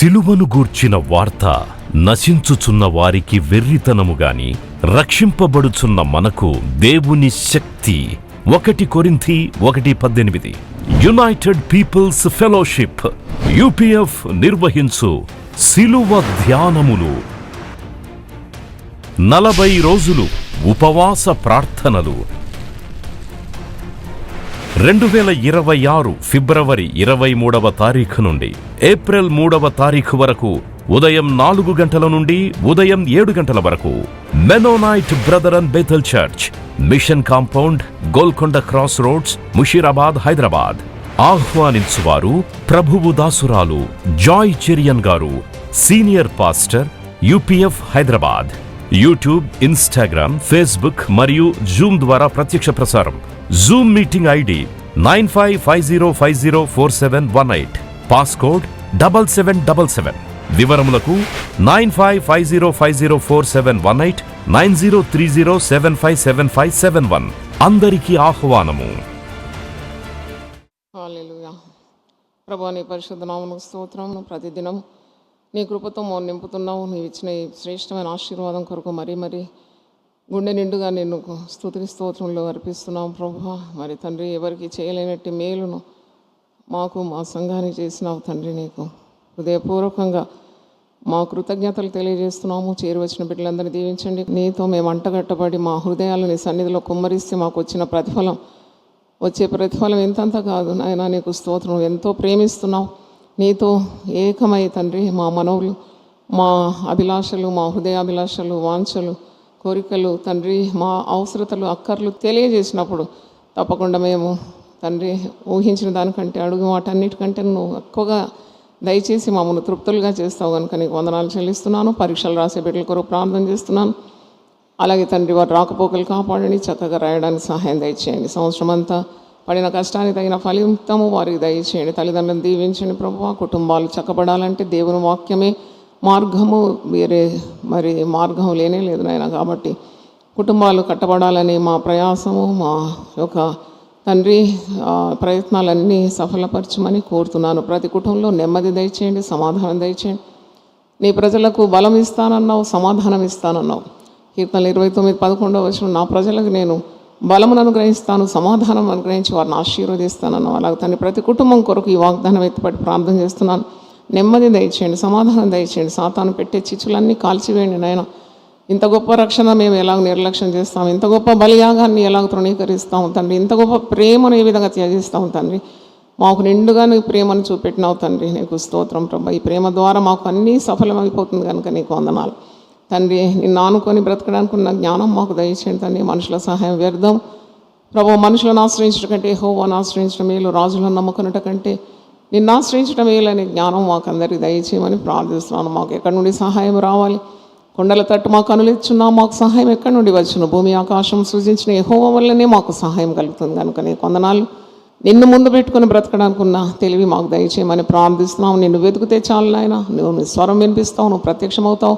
సిలువను గూర్చిన వార్త నశించుచున్న వారికి వెర్రితనము గాని రక్షింపబడుచున్న మనకు దేవుని శక్తి. 1 కొరింథీ 1:18. యునైటెడ్ పీపుల్స్ ఫెలోషిప్ UPF నిర్వహించు సిలువ ధ్యానములు. 40 రోజులు ఉపవాస ప్రార్థనలు. 2026 ఫిబ్రవరి 23వ తారీఖు నుండి ఏప్రిల్ 3వ తారీఖు వరకు ఉదయం 4 గంటల నుండి ఉదయం 7 గంటల వరకు Mennonite brother and Bethel church, mission compound, Golconda cross roads, Musheerabad, Hyderabad. ఆహ్వానించువారు ప్రభువు దాసురాలు జాయ్ చెరియన్ గారు, senior pastor, UPF Hyderabad. YouTube, Instagram, Facebook మరియు జూమ్ ద్వారా ప్రత్యక్ష ప్రసారం. Zoom meeting ID 9550504718, passcode 7777. వివరములకు 9550504718, 9030757571. అందరికీ ఆహ్వానము. హల్లెలూయా. ప్రభువా, నీ పరిశుద్ధ నామమునకు స్తోత్రము. ప్రతిదినం నీ కృపతో మమ్మల్ని నింపుతున్నావు. నీవు ఇచ్చిన ఈ శ్రేష్టమైన ఆశీర్వాదం కొరకు మరీ గుండె నిండుగా నిన్ను స్తుతి స్తోత్రంలో అర్పిస్తున్నాం ప్రభువా. మరి తండ్రి, ఎవరికి చేయలేనట్టి మేలును మాకు, మా సంఘానికి చేసినావు తండ్రి. నీకు హృదయపూర్వకంగా మా కృతజ్ఞతలు తెలియజేస్తున్నాము. చేరువచ్చిన బిడ్డలందరినీ దీవించండి. నీతో మేము అంటగట్టబడి మా హృదయాలు నీ సన్నిధిలో కుమ్మరిస్తే మాకు వచ్చే ప్రతిఫలం ఎంతంత కాదు నాయనా. నీకు స్తోత్రం. ఎంతో ప్రేమిస్తున్నావు. నీతో ఏకమై తండ్రి మా మనవులు, మా అభిలాషలు, మా హృదయాభిలాషలు, వాంఛలు, కోరికలు తండ్రి, మా అవసరతలు, అక్కర్లు తెలియజేసినప్పుడు తప్పకుండా మేము తండ్రి ఊహించిన దానికంటే, అడుగు వాటన్నిటికంటే నువ్వు ఎక్కువగా దయచేసి మమ్మల్ని తృప్తులుగా చేస్తావు కనుక నీకు వందనాలు చెల్లిస్తున్నాను. పరీక్షలు రాసే బిడ్డల కొరకు ప్రార్థన చేస్తున్నాను. అలాగే తండ్రి, వారు రాకపోకలు కాపాడండి, చక్కగా రాయడానికి సహాయం దయచేయండి. సంవత్సరం అంతా పడిన కష్టానికి తగిన ఫలితము వారికి దయచేయండి. తల్లిదండ్రులను దీవించండి ప్రభువా. కుటుంబాలు చక్కబడాలంటే దేవుని వాక్యమే మార్గము, వేరే మరి మార్గం లేనే లేదు నాయన. కాబట్టి కుటుంబాలు కట్టబడాలని మా ప్రయాసము, మా యొక్క తండ్రి ప్రయత్నాలన్నీ సఫలపరచమని కోరుతున్నాను. ప్రతి కుటుంబంలో నెమ్మది దయచేయండి, సమాధానం దయచేయండి. నీ ప్రజలకు బలం ఇస్తానన్నావు, సమాధానం ఇస్తానన్నావు. కీర్తనలు 29:11 నా ప్రజలకు నేను బలమును అనుగ్రహిస్తాను, సమాధానం అనుగ్రహించి వారిని ఆశీర్వదిస్తానన్నావు. అలాగే తండ్రి, ప్రతి కుటుంబం కొరకు ఈ వాగ్దానం ఎత్తిపట్టి ప్రార్థన చేస్తున్నాను. నెమ్మది దయచేయండి, సమాధానం దయచేయండి. సాతాను పెట్టే చిచ్చులన్నీ కాల్చివేయండి నాయన. ఇంత గొప్ప రక్షణ మేము ఎలాగ నిర్లక్ష్యం చేస్తాము, ఇంత గొప్ప బలియాగాన్ని ఎలాగ తృణీకరిస్తాము తండ్రి, ఇంత గొప్ప ప్రేమను ఏ విధంగా త్యజిస్తాము తండ్రి. మాకు నిండుగా నీ ప్రేమను చూపెట్టినావు తండ్రి. నీకు స్తోత్రం ప్రభా. ఈ ప్రేమ ద్వారా మాకు అన్నీ సఫలమైపోతుంది కనుక నీకు వందనాలు తండ్రి. నిన్ను ఆనుకొని బ్రతకడానికి ఉన్న జ్ఞానం మాకు దయచేయండి తండ్రి. మనుషుల సహాయం వ్యర్థం ప్రభు. మనుషులను ఆశ్రయించడం కంటే యెహోవాను ఆశ్రయించడం మేలు, రాజులను నమ్ముకున్నట కంటే నిన్ను ఆశ్రయించడం మేలు అనే జ్ఞానం మాకు అందరికీ దయచేయమని ప్రార్థిస్తున్నాను. మాకు ఎక్కడి నుండి సహాయం రావాలి? కొండల తట్టు మాకు కనులిచ్చున్నావు, మాకు సహాయం ఎక్కడి నుండి వచ్చును? భూమి ఆకాశం సృజించిన యెహోవా వల్లనే మాకు సహాయం కలుగుతుంది కనుక నీ వందనాలు. నిన్ను ముందు పెట్టుకుని బ్రతకడానికి ఉన్న తెలివి మాకు దయచేయమని ప్రార్థిస్తున్నావు. నిన్ను వెతికితే చాలు నాయన. నువ్వు నీ స్వరం వినిపిస్తావు, నువ్వు ప్రత్యక్షమవుతావు,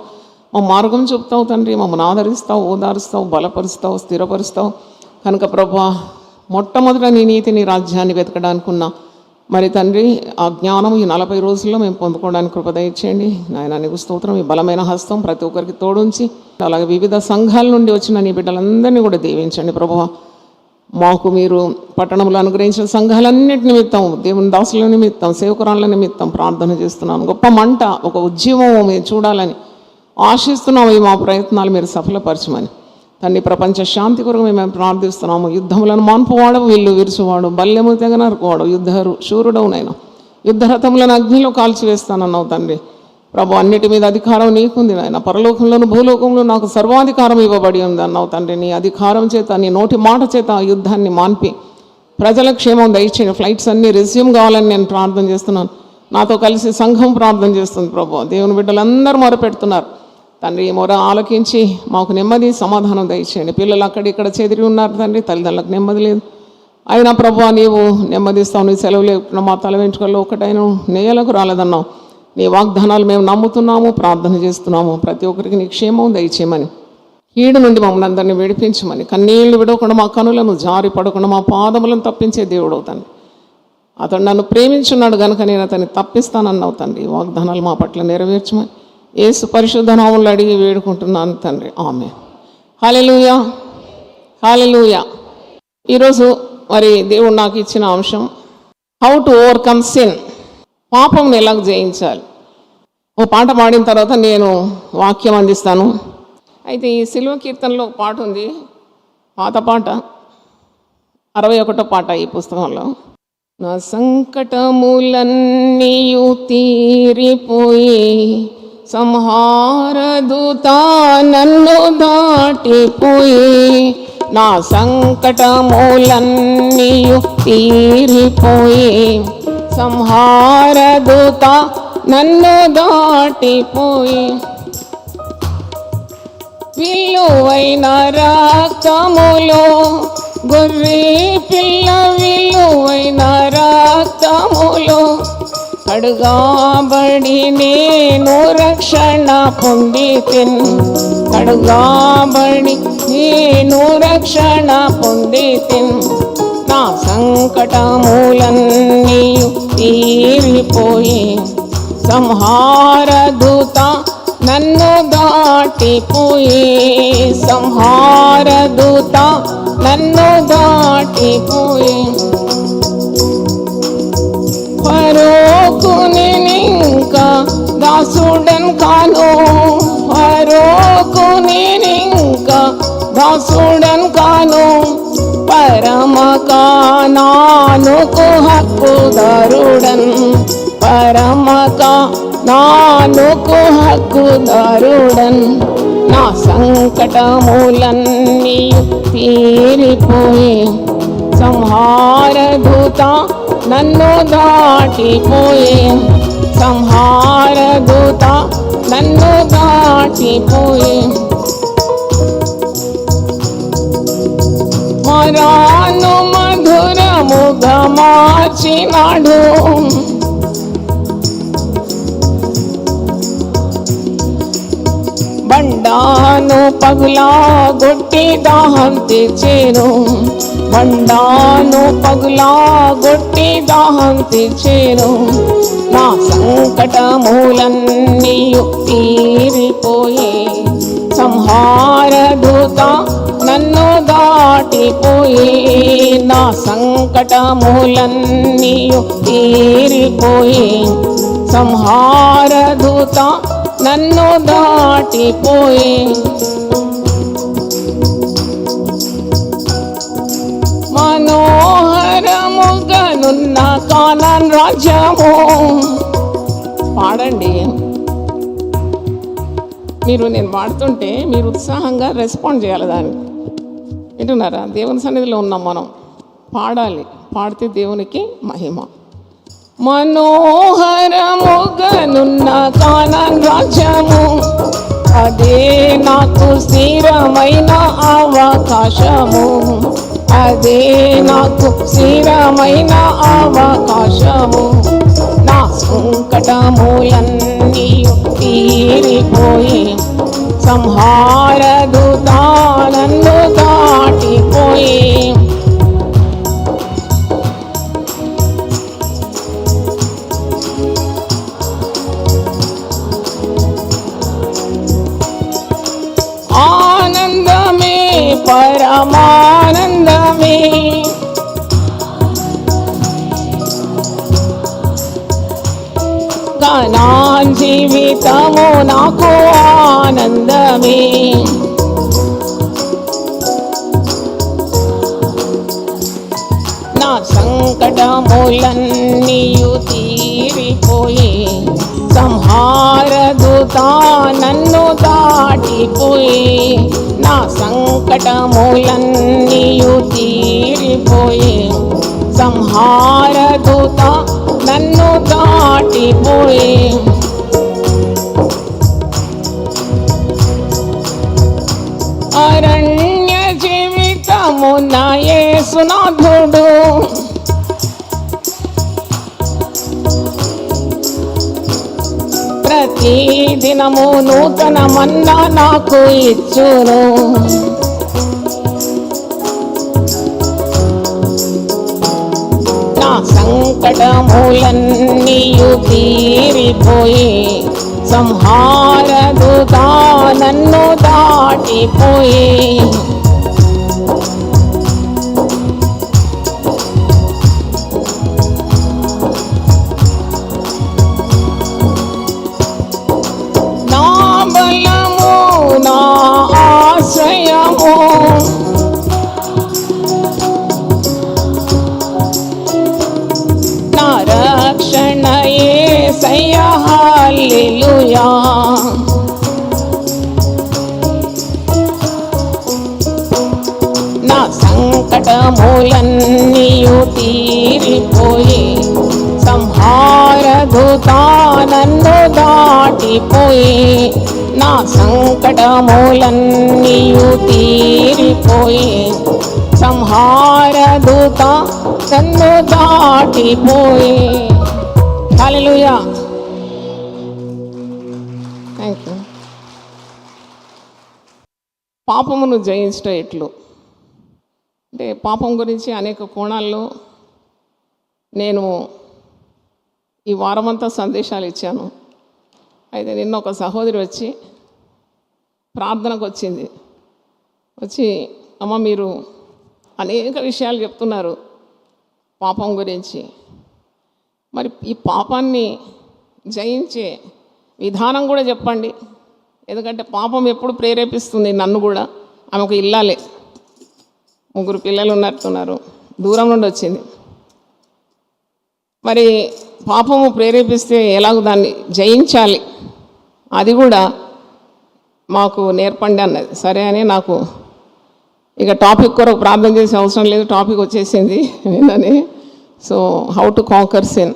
మా మార్గం చెప్తావు తండ్రి. మమ్మల్ని ఆదరిస్తావు, ఓదారుస్తావు, బలపరుస్తావు, స్థిరపరుస్తావు కనుక ప్రభువా, మొట్టమొదట నీ నీతి, నీ రాజ్యాన్ని వెతకడానికి ఉన్న మరి తండ్రి ఆ జ్ఞానం ఈ 40 రోజుల్లో మేము పొందుకోవడానికి కృప దయచేయండి నాయన. నీకు స్తోత్రం. ఈ బలమైన హస్తం ప్రతి ఒక్కరికి తోడుంచి, అలాగే వివిధ సంఘాల నుండి వచ్చిన నీ బిడ్డలందరినీ కూడా దీవించండి ప్రభువా. మాకు మీరు పట్టణంలో అనుగ్రహించిన సంఘాలన్నిటి నిమిత్తం, దేవుని దాసుల నిమిత్తం, సేవకురాళ్ళ నిమిత్తం ప్రార్థన చేస్తున్నాను. గొప్ప మంట, ఒక ఉద్యమం మీరు చూడాలని ఆశిస్తున్నాము. ఈ మా ప్రయత్నాలు మీరు సఫలపరచమని తండ్రి. ప్రపంచ శాంతి కొరకు మేము ప్రార్థిస్తున్నాము. యుద్ధములను మాన్పువాడవు, విల్లు విరుచువాడు, బల్యము తెగ నరుకువాడు, శూరుడవునైనా యుద్ధరథములను అగ్నిలో కాల్చివేస్తానన్నావు తండ్రి. ప్రభు, అన్నిటి మీద అధికారం నీకుంది నాయన. పరలోకంలోను భూలోకంలో నాకు సర్వాధికారం ఇవ్వబడి ఉంది అన్నావు తండ్రి. నీ అధికారం చేత, నీ నోటి మాట చేత ఆ యుద్ధాన్ని మాన్పి ప్రజల క్షేమం దయచేయండి. ఫ్లైట్స్ అన్నీ రెస్యూమ్ కావాలని నేను ప్రార్థన చేస్తున్నాను. నాతో కలిసి సంఘం ప్రార్థన చేస్తుంది ప్రభు. దేవుని బిడ్డలందరూ మొరపెడుతున్నారు తండ్రి. మొర ఆలకించి మాకు నెమ్మది, సమాధానం దయచేయండి. పిల్లలు అక్కడిక్కడ చెదిరి ఉన్నారు తండ్రి, తల్లిదండ్రులకు నెమ్మది లేదు. అయినా ప్రభు, నీవు నెమ్మదిస్తావు. నీ సెలవు లేకుండా మా తల వెంట్రుకల్లో ఒకటైనా నేలకు రాలేదన్నావు. నీ వాగ్దానాలు మేము నమ్ముతున్నాము, ప్రార్థన చేస్తున్నాము. ప్రతి ఒక్కరికి నీ క్షేమం దయచేయమని, కీడు నుండి మమ్మల్ని అందరినీ విడిపించమని, కన్నీళ్లు విడవకుండా మా కనులను జారి పడకుండా మా పాదములను తప్పించే దేవుడు అవుతాను. అతడు నన్ను ప్రేమించున్నాడు కనుక నేను అతన్ని తప్పిస్తానన్నావు తండ్రి. వాగ్దానాలు మా పట్ల నెరవేర్చమని యేసు పరిశుద్ధ నామములో అడిగి వేడుకుంటున్నాను తండ్రి. ఆమేన్. హల్లెలూయా, హల్లెలూయా. ఈరోజు మరి దేవుడు నాకు ఇచ్చిన అంశం హౌ టు ఓవర్కమ్ సిన్, పాపంని ఎలా జయించాలి. ఓ పాట పాడిన తర్వాత నేను వాక్యం అందిస్తాను. అయితే ఈ సిలువ కీర్తనలో ఒక పాట ఉంది, పాత పాట, 61వ పాట ఈ పుస్తకంలో. నా సంకటములన్నీయు తీరిపోయి సంహారదూత నన్ను దాటిపోయి, నా సంకటములన్నీయు తీరిపోయి సంహారదూత నన్ను దాటిపోయి, విలువైన రక్తములో గొర్రె పిల్ల విలువైన రక్తములో కడుగాబడి నేను రక్షణ పొందితిన్, కడుగాబడి నేను రక్షణ పొందితిన్. నా సంకటములన్నీయు తీరిపోయి సంహారదూత నన్ను దాటిపోయి, సంహారదూత నన్ను దాటిపోయి, ఫరోకు నేనింకా దాసుడన్ కాను, ఫరోకు నేనింకా దాసుడన్ కాను, పరమ కానానుకు హక్కుదారుడన్, పరమ కానానుకు హక్కుదారుడన్. నా సంకటములన్నీ తీరిపోయి సంహారదూత నన్ను దాటిపోయి, సంహారదూత నన్ను దాటిపోయి, మరాను మధురముగా మార్చినాడు, బండాను పగులా గొట్టి దాహం తీర్చేను, బండాను పగులా గొట్టి దాహం తీర్చేను. నా సంకటములన్నీయు తీరిపోయి సంహారదూత నన్ను దాటిపోయి, నా సంకటములన్నీయు తీరిపోయి సంహారదూత నన్ను దాటిపోయి, మనోహరముగనున్న కానాన్ రాజ్యము. పాడండి. నేను పాడుతుంటే మీరు ఉత్సాహంగా రెస్పాండ్ చేయాలి దానికి. వింటున్నారా? దేవుని సన్నిధిలో ఉన్నాం మనం, పాడాలి. పాడితే దేవునికి మహిమ. మనోహరముగనున్న కానాన్ రాజ్యము, అదే నాకు స్థిరమైన అవకాశము, అదే నాకు స్థిరమైన అవకాశము. నా సంకటములన్నీ తీరిపోయి సంహారదూత నన్ను దాటిపోయి, ఆనందమే పరమానందమే, కానాన్ జీవితము నాకు ఆనందమే, నా సంకటములన్నీయు తీరిపోయి సంహారదూత నన్ను దాటిపోయి, నా సంకటములన్నీయు తీరిపోయి సంహారదూత నన్ను దాటిపోయి, అరణ్య జీవితము నా యేసునాథుడు, ప్రతి దినము నూతన మన్నా నాకు ఇచ్చును, నా సంకటములన్నీయు తీరిపోయి సంహారదూత నన్ను దాటిపోయి నా బలము నా ఆశ్రయము నా రక్షణ యేసయ్యా హల్లెలూయా నా సంకటములన్నీయు తీరిపోయి సంహారదూత నన్ను దాటిపోయి నా సంకటములన్నీయు తీరిపోయి సంహారదూత నన్ను దాటిపోయి. హల్లెలూయా. Thank you. పాపమును జయించడం ఎట్లు అంటే పాపం గురించి అనేక కోణాల్లో నేను ఈ వారమంతా సందేశాలు ఇచ్చాను. అయితే నిన్న ఒక సహోదరి వచ్చి ప్రార్థనకు వచ్చింది. వచ్చి అమ్మ మీరు అనేక విషయాలు చెప్తున్నారు పాపం గురించి, మరి ఈ పాపాన్ని జయించే విధానం కూడా చెప్పండి. ఎందుకంటే పాపం ఎప్పుడు ప్రేరేపిస్తుంది నన్ను కూడా. ఆమెకు ఇల్లాలే, 3 పిల్లలు ఉన్నట్టున్నారు, దూరం నుండి వచ్చింది. మరి పాపము ప్రేరేపిస్తే ఎలాగో దాన్ని జయించాలి, అది కూడా మాకు నేర్పండి అన్నది. సరే అని నాకు ఇక టాపిక్ కొరకు ప్రార్థన చేసే అవసరం లేదు, టాపిక్ వచ్చేసింది నిన్ననే. So how to conquer sin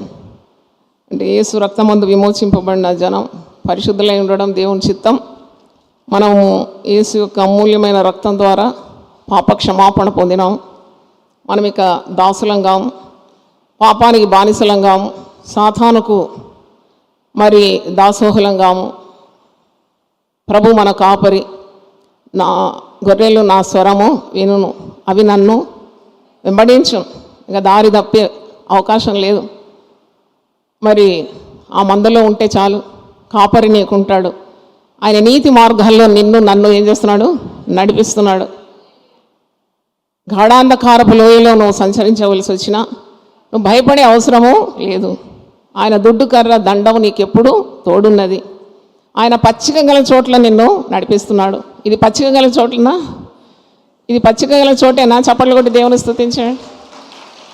అంటే యేసు రక్తమందు విమోచింపబడిన జనం పరిశుద్ధులై ఉండడం దేవుని చిత్తం. మనము యేసు యొక్క అమూల్యమైన రక్తం ద్వారా పాప క్షమాపణ పొందినాం. మనం ఇక దాసులంగాం, పాపానికి బానిసలంగాము, సాతానుకు మరి దాసోహులంగాము. ప్రభు మన కాపరి, నా గొర్రెలు నా స్వరము వినును, అవి నన్ను వెంబడించు. ఇక దారి తప్పే అవకాశం లేదు. మరి ఆ మందలో ఉంటే చాలు, కాపరి నీకుంటాడు. ఆయన నీతి మార్గాల్లో నన్ను ఏం చేస్తున్నాడు? నడిపిస్తున్నాడు. గాఢాంధకారపు లోయలో నువ్వు సంచరించవలసి వచ్చినా నువ్వు భయపడే అవసరము లేదు. ఆయన దుడ్డు కర్ర దండము నీకెప్పుడు తోడున్నది. ఆయన పచ్చిక గల చోట్ల నిన్ను నడిపిస్తున్నాడు. ఇది పచ్చిక గల చోట్లనా? ఇది పచ్చిక గల చోటేనా? చప్పట్లు కొట్టి దేవుని స్తుతించాడు.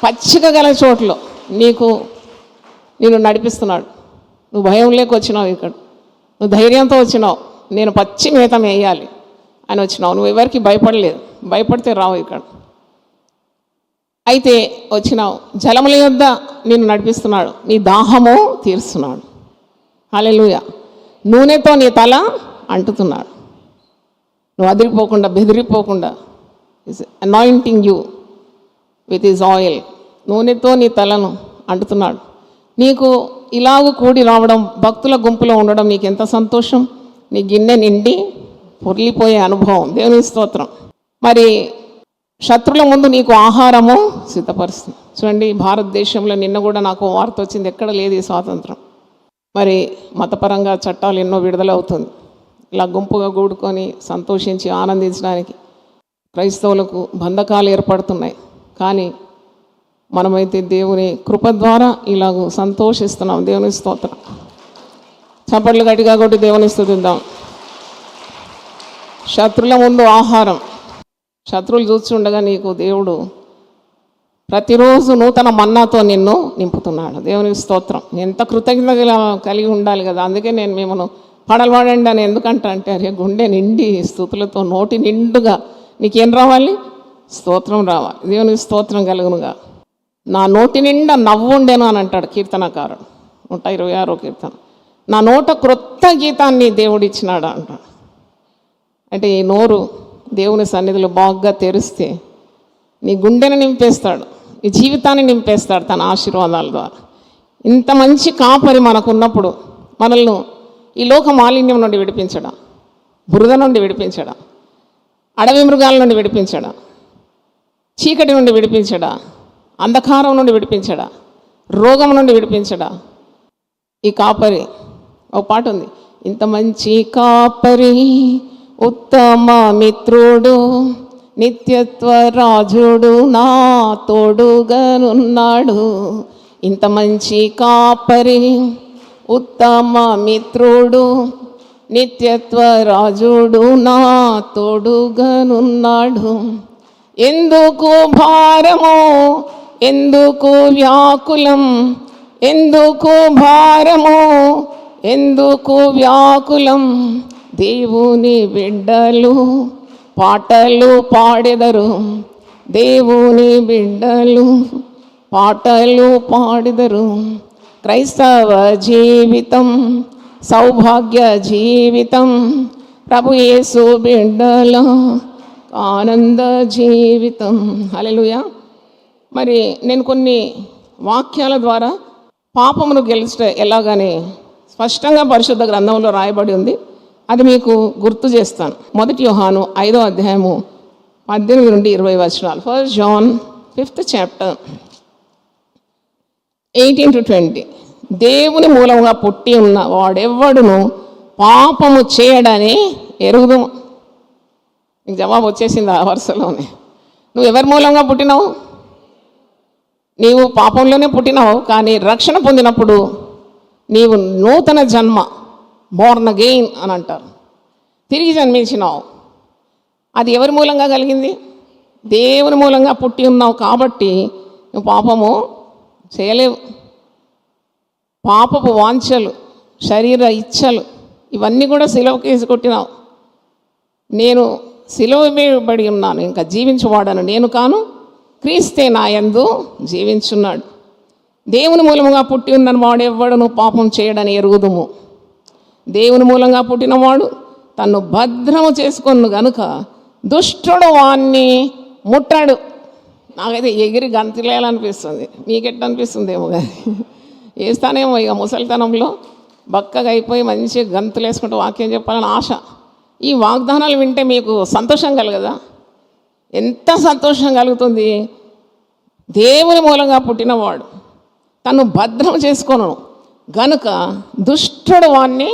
పచ్చిక గల చోట్లో నిన్ను నడిపిస్తున్నాడు. నువ్వు భయం లేక వచ్చినావు, ఇక్కడ నువ్వు ధైర్యంతో వచ్చినావు. నేను పచ్చి మేత వేయాలి అని వచ్చినావు. నువ్వు ఎవరికి భయపడలేదు, భయపడితే రావు ఇక్కడ. అయితే వచ్చినావు, జలముల యొద్ద నిన్ను నడిపిస్తున్నాడు, నీ దాహము తీరుస్తున్నాడు. హల్లెలూయా. నూనెతో నీ తల అంటుతున్నాడు. నువ్వు అదిరిపోకుండా బెదిరిపోకుండా anointing you with his oil. నూనెతో నీ తలను అంటుతున్నాడు. నీకు ఇలాగూ కూడి రావడం, భక్తుల గుంపులో ఉండడం నీకు ఎంత సంతోషం. నీ గిన్నె నిండి పొర్లిపోయే అనుభవం. దేవుని స్తోత్రం. మరి శత్రుల ముందు నీకు ఆహారము సిద్ధపరుస్తుంది. చూడండి, భారతదేశంలో నిన్న కూడా నాకు వార్త వచ్చింది, ఎక్కడ లేదు ఈ స్వాతంత్రం. మరి మతపరంగా చట్టాలు ఎన్నో విడుదలవుతుంది. ఇలా గుంపుగా కూడుకొని సంతోషించి ఆనందించడానికి క్రైస్తవులకు బంధకాలు ఏర్పడుతున్నాయి. కానీ మనమైతే దేవుని కృప ద్వారా ఇలాగ సంతోషిస్తున్నాం. దేవుని స్తోత్రం. చప్పట్లు గట్టిగా కొట్టి దేవుని స్తుతిద్దాం. శత్రుల ముందు ఆహారం. శత్రువులు చూస్తుండగా నీకు దేవుడు ప్రతిరోజు నూతన మన్నాతో నిన్ను నింపుతున్నాడు. దేవునికి స్తోత్రం. ఎంత కృతజ్ఞత కలిగి ఉండాలి కదా. అందుకే నేను మిమ్మల్ని పడలవాడండి అని ఎందుకంటా అంటే, అరే గుండె నిండి స్థుతులతో నోటి నిండుగా నీకేం రావాలి? స్తోత్రం రావాలి. దేవునికి స్తోత్రం కలుగునుగా. నా నోటి నిండా నవ్వుండేను అని అంటాడు కీర్తనకారుడు, 126వ కీర్తన. నా నోట క్రొత్త గీతాన్ని దేవుడు ఇచ్చినాడు అంటాడు. అంటే ఈ నోరు దేవుని సన్నిధిలో బాగా తెరిస్తే నీ గుండెని నింపేస్తాడు, నీ జీవితాన్ని నింపేస్తాడు తన ఆశీర్వాదాల ద్వారా. ఇంత మంచి కాపరి మనకున్నప్పుడు మనల్ని ఈ లోక మాలిన్యం నుండి విడిపించడా, బురద నుండి విడిపించడా, అడవి మృగాల నుండి విడిపించడా, చీకటి నుండి విడిపించడా, అంధకారం నుండి విడిపించడా, రోగం నుండి విడిపించడా ఈ కాపరి. ఒక పాట ఉంది, ఇంత మంచి కాపరి, ఉత్తమ మిత్రుడు, నిత్యత్వ రాజుడు నా తోడుగానున్నాడు. ఇంత మంచి కాపరి, ఉత్తమ మిత్రుడు, నిత్యత్వ రాజుడు నా తోడుగానున్నాడు. ఎందుకు భారము, ఎందుకు వ్యాకులం, ఎందుకు భారము, ఎందుకు వ్యాకులం, దేవుని బిడ్డలు పాటలు పాడెదరు, దేవుని బిడ్డలు పాటలు పాడెదరు. క్రైస్తవ జీవితం సౌభాగ్య జీవితం, ప్రభు యేసు బిడ్డల ఆనంద జీవితం. హల్లెలూయా. మరి నేను కొన్ని వాక్యాల ద్వారా పాపమును గెలిచే ఎలాగని స్పష్టంగా పరిశుద్ధ గ్రంథంలో రాయబడి ఉంది. అది మీకు గుర్తు చేస్తాను. 1 యోహాను 5వ అధ్యాయము 18 నుండి 20 వచనాలు. 1 John 5th chapter 18 to 20. దేవుని మూలంగా పుట్టి ఉన్న వాడెవ్వడును పాపము చేయడని ఎరుగుదుము. నీకు జవాబు వచ్చేసింది ఆ వరుసలోనే. నువ్వు ఎవరి మూలంగా పుట్టినావు? నీవు పాపంలోనే పుట్టినావు, కానీ రక్షణ పొందినప్పుడు నీవు నూతన జన్మ, బోర్న్ అగెయిన్ అని అంటారు, తిరిగి జన్మించినావు. అది ఎవరి మూలంగా కలిగింది? దేవుని మూలంగా పుట్టి ఉన్నావు కాబట్టి నువ్వు పాపము చేయలేవు. పాపపు వాంఛలు, శరీర ఇచ్ఛలు ఇవన్నీ కూడా సిలువకి వేసి కొట్టినావు. నేను సిలువ వేయబడి ఉన్నాను, ఇంకా జీవించువాడను నేను కాను, క్రీస్తే నా యందు జీవించున్నాడు. దేవుని మూలముగా పుట్టి ఉన్న వాడెవ్వడును పాపం చేయడని ఎరుగుదుము. దేవుని మూలంగా పుట్టినవాడు తన్ను భద్రము చేసుకొను గనుక దుష్టుడు వాణ్ణి ముట్టాడు. నాకైతే ఎగిరి గంతులేయాలనిపిస్తుంది, మీకెట్ట అనిపిస్తుందేమో కానీ వేస్తానేమో ఇక ముసలితనంలో బక్కగా అయిపోయి మంచిగా గంతులు వేసుకుంటూ వాక్యం చెప్పాలని ఆశ. ఈ వాగ్దానాలు వింటే మీకు సంతోషం కలగదా? ఎంత సంతోషం కలుగుతుంది. దేవుని మూలంగా పుట్టినవాడు తను భద్రం చేసుకోను గనుక దుష్టుడు వాణ్ణి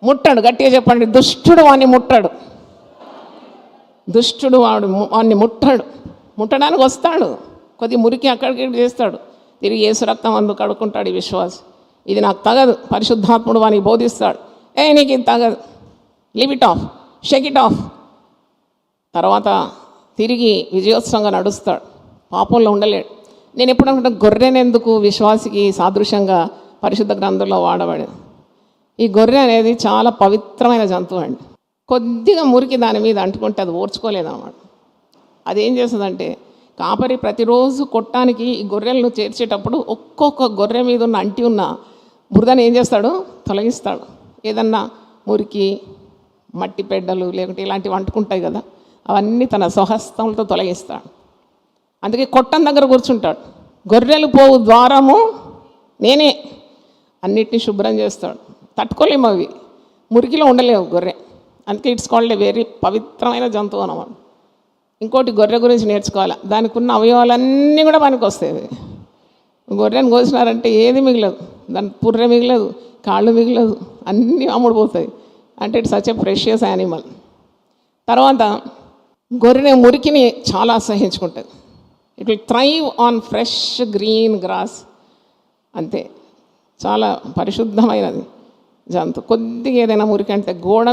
ముట్టాడు. గట్టిగా చెప్పండి, దుష్టుడు వాణ్ణి ముట్టాడు. దుష్టుడు వాడిని ముట్టాడు. ముట్టడానికి వస్తాడు, కొద్ది మురికి అక్కడికి చేస్తాడు, తిరిగి యేసు రక్తం అందు కడుక్కుంటాడు. ఈ విశ్వాసం, ఇది నాకు తగదు, పరిశుద్ధాత్ముడు వానికి బోధిస్తాడు. నీకు ఇది తగదు, live it of, Sheikh it of. తర్వాత తిరిగి విజయోత్సవంగా నడుస్తాడు, పాపంలో ఉండలేడు. నేను ఎప్పుడు అనుకుంటా, గొర్రెనెందుకు విశ్వాసికి సాదృశ్యంగా పరిశుద్ధ గ్రంథంలో వాడబడింది. ఈ గొర్రె అనేది చాలా పవిత్రమైన జంతువు అండి. కొద్దిగా మురికి దాని మీద అంటుకుంటే అది ఓర్చుకోలేదన్నమాట. అదేం చేస్తుందంటే, కాపరి ప్రతిరోజు కొట్టానికి ఈ గొర్రెలను చేర్చేటప్పుడు ఒక్కొక్క గొర్రె మీద ఉన్న అంటి ఉన్న బురదను ఏం చేస్తాడు? తొలగిస్తాడు. ఏదన్నా మురికి, మట్టి పెడ్డలు లేకుంటే ఇలాంటివి అంటుకుంటాయి కదా, అవన్నీ తన స్వహస్తంతో తొలగిస్తాడు. అందుకే కొట్టం దగ్గర కూర్చుంటాడు. గొర్రెలు పోవు ద్వారము నేనే, అన్నిటినీ శుభ్రం చేస్తాడు. తట్టుకోలేము అవి, మురికిలో ఉండలేవు గొర్రె. అందుకే ఇట్స్ కాల్డ్ ఏ వెరీ పవిత్రమైన జంతువు అన్నమాట. ఇంకోటి గొర్రె గురించి నేర్చుకోవాలి, దానికి ఉన్న అవయవాలన్నీ కూడా పనికి వస్తాయి. గొర్రెను కోసినారంటే ఏది మిగలదు, దాని పుర్రె మిగలదు, కాళ్ళు మిగలదు, అన్నీ అమ్ముడుపోతాయి. అంటే it's such a precious animal. తర్వాత గొర్రె మురికిని చాలా అసహించుకుంటుంది. It will thrive on fresh green grass. అంతే, చాలా పరిశుద్ధమైనది జంతు. కొద్దిగా ఏదైనా మురికి అంటే గోడ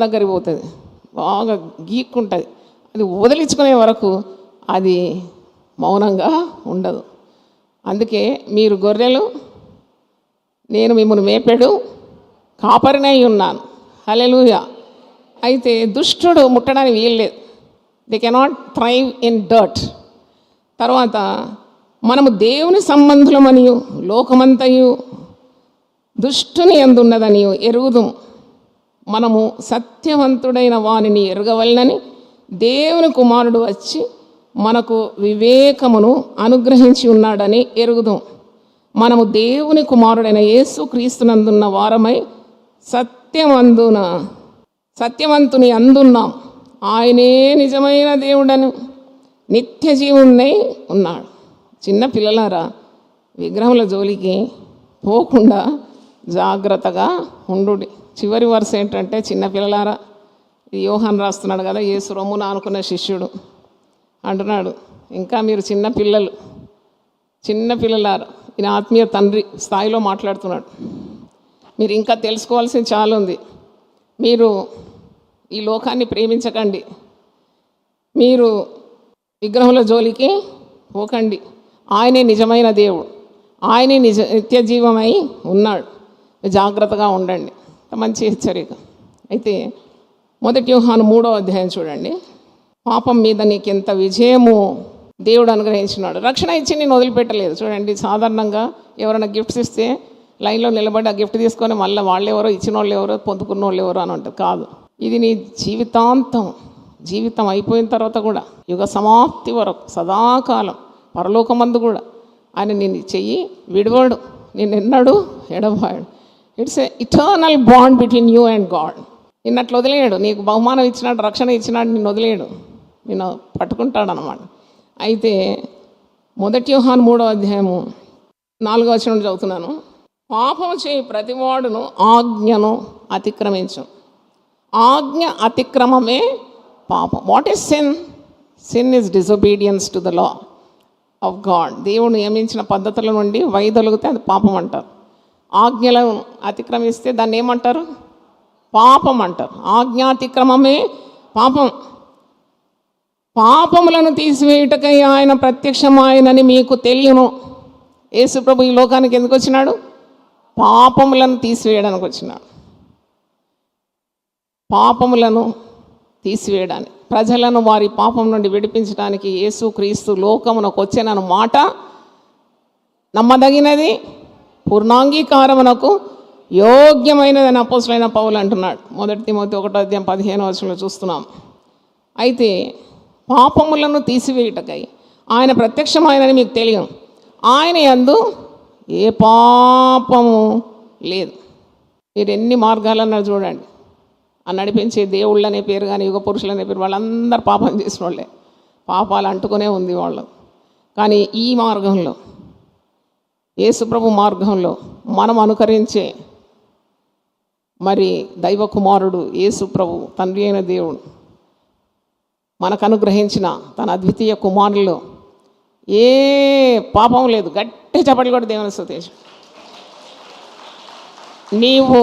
దగ్గరికి పోతుంది, బాగా గీక్కుంటుంది. అది వదిలించుకునే వరకు అది మౌనంగా ఉండదు. అందుకే మీరు గొర్రెలు, నేను మిమ్మల్ని మేపెడు కాపరినై ఉన్నాను. హల్లెలూయా. అయితే దుష్టుడు ముట్టడానికి వీల్లేదు. They cannot thrive in dirt. తర్వాత మనము దేవుని సంబంధులమనియు లోకమంతయు దుష్టుని ఎందున్నదని ఎరుగుదుము. మనము సత్యవంతుడైన వానిని ఎరగవలనని దేవుని కుమారుడు వచ్చి మనకు వివేకమును అనుగ్రహించి ఉన్నాడని ఎరుగుదుము. మనము దేవుని కుమారుడైన యేసు క్రీస్తునందున్న వారమై సత్యవంతుని అందున్నాం. ఆయనే నిజమైన దేవుడను నిత్య జీవుణ్ణై ఉన్నాడు. చిన్న పిల్లలారా, విగ్రహముల జోలికి పోకుండా జాగ్రత్తగా ఉండు. చివరి వరుస ఏంటంటే, చిన్నపిల్లలారా, ఇది యోహాను రాస్తున్నాడు కదా, యేసు రొమ్మున అనుకున్న శిష్యుడు అంటున్నాడు, ఇంకా మీరు చిన్నపిల్లలారా, ఈయన ఆత్మీయ తండ్రి స్థాయిలో మాట్లాడుతున్నాడు. మీరు ఇంకా తెలుసుకోవాల్సింది చాలా ఉంది. మీరు ఈ లోకాన్ని ప్రేమించకండి, మీరు విగ్రహముల జోలికి పోకండి. ఆయనే నిజమైన దేవుడు, ఆయనే నిత్య జీవమై ఉన్నాడు. జాగ్రత్తగా ఉండండి. మంచి హెచ్చరిక. అయితే 1 యోహాను 3వ అధ్యాయం చూడండి. పాపం మీద నీకెంత విజయము దేవుడు అనుగ్రహించినాడు. రక్షణ ఇచ్చి నేను వదిలిపెట్టలేదు. చూడండి, సాధారణంగా ఎవరైనా గిఫ్ట్స్ ఇస్తే లైన్లో నిలబడి ఆ గిఫ్ట్ తీసుకొని మళ్ళీ వాళ్ళు ఎవరో, ఇచ్చిన వాళ్ళు ఎవరో, పొందుకున్న వాళ్ళు ఎవరో అని అంటారు. కాదు, ఇది నీ జీవితం అయిపోయిన తర్వాత కూడా, యుగ సమాప్తి వరకు, సదాకాలం పరలోకమందు కూడా ఆయన నిన్ను చెయ్యి విడివాడు, నిన్నెన్నడు ఎడబాడు. It's a eternal bond between you and God. నిన్నట్లు వదిలేయడు. నీకు బహుమానం ఇచ్చినాడు, రక్షణ ఇచ్చినాడు, నిన్ను వదిలేయడు, నిన్ను పట్టుకుంటాడు అన్నమాట. అయితే 1 యోహాను 3వ అధ్యాయము 4వ వచనం చదువుతున్నాను. పాపము చేయి ప్రతివాడును ఆజ్ఞను అతిక్రమించు. ఆజ్ఞ అతిక్రమమే పాపం. What is sin? Sin is disobedience to the law of God. దేవుడు నియమించిన పద్ధతుల నుండి వైదొలిగితే అది పాపం అంటారు. ఆజ్ఞలను అతిక్రమిస్తే దాన్ని ఏమంటారు? పాపం అంటారు. ఆజ్ఞాతిక్రమమే పాపం. పాపములను తీసివేయుటకై ఆయన ప్రత్యక్షమాయనని మీకు తెలియను. యేసు ప్రభు ఈ లోకానికి ఎందుకు వచ్చినాడు? పాపములను తీసివేయడానికి వచ్చినాడు. పాపములను తీసివేయడానికి, ప్రజలను వారి పాపం నుండి విడిపించడానికి యేసు క్రీస్తు లోకమునకు వచ్చేనన్న మాట నమ్మదగినది, పూర్ణాంగీకారమునకు యోగ్యమైనదని అపోస్తలుడైన పౌలు అంటున్నాడు. 1 తిమోతి 1వ అధ్యాయం 15వ వచనంలో చూస్తున్నాం. అయితే పాపములను తీసివేయుటకై ఆయన ప్రత్యక్షమైనని మీకు తెలియదు. ఆయన యందు ఏ పాపము లేదు. మీరు ఎన్ని మార్గాలన్నా చూడండి, ఆ నడిపించే దేవుళ్ళు అనే పేరు కానీ యుగ పురుషులు అనే పేరు, వాళ్ళందరూ పాపం చేసిన వాళ్ళే. పాపాలు అంటుకునే ఉంది వాళ్ళు. కానీ ఈ మార్గంలో, యేసుప్రభు మార్గంలో మనం అనుకరించే మరి దైవ కుమారుడు యేసుప్రభు, తండ్రి అయిన దేవుడు మనకు అనుగ్రహించిన తన అద్వితీయ కుమారుల్లో ఏ పాపం లేదు. గట్టి చప్పట్లు కూడా దేవుని స్తుతించు. నీవు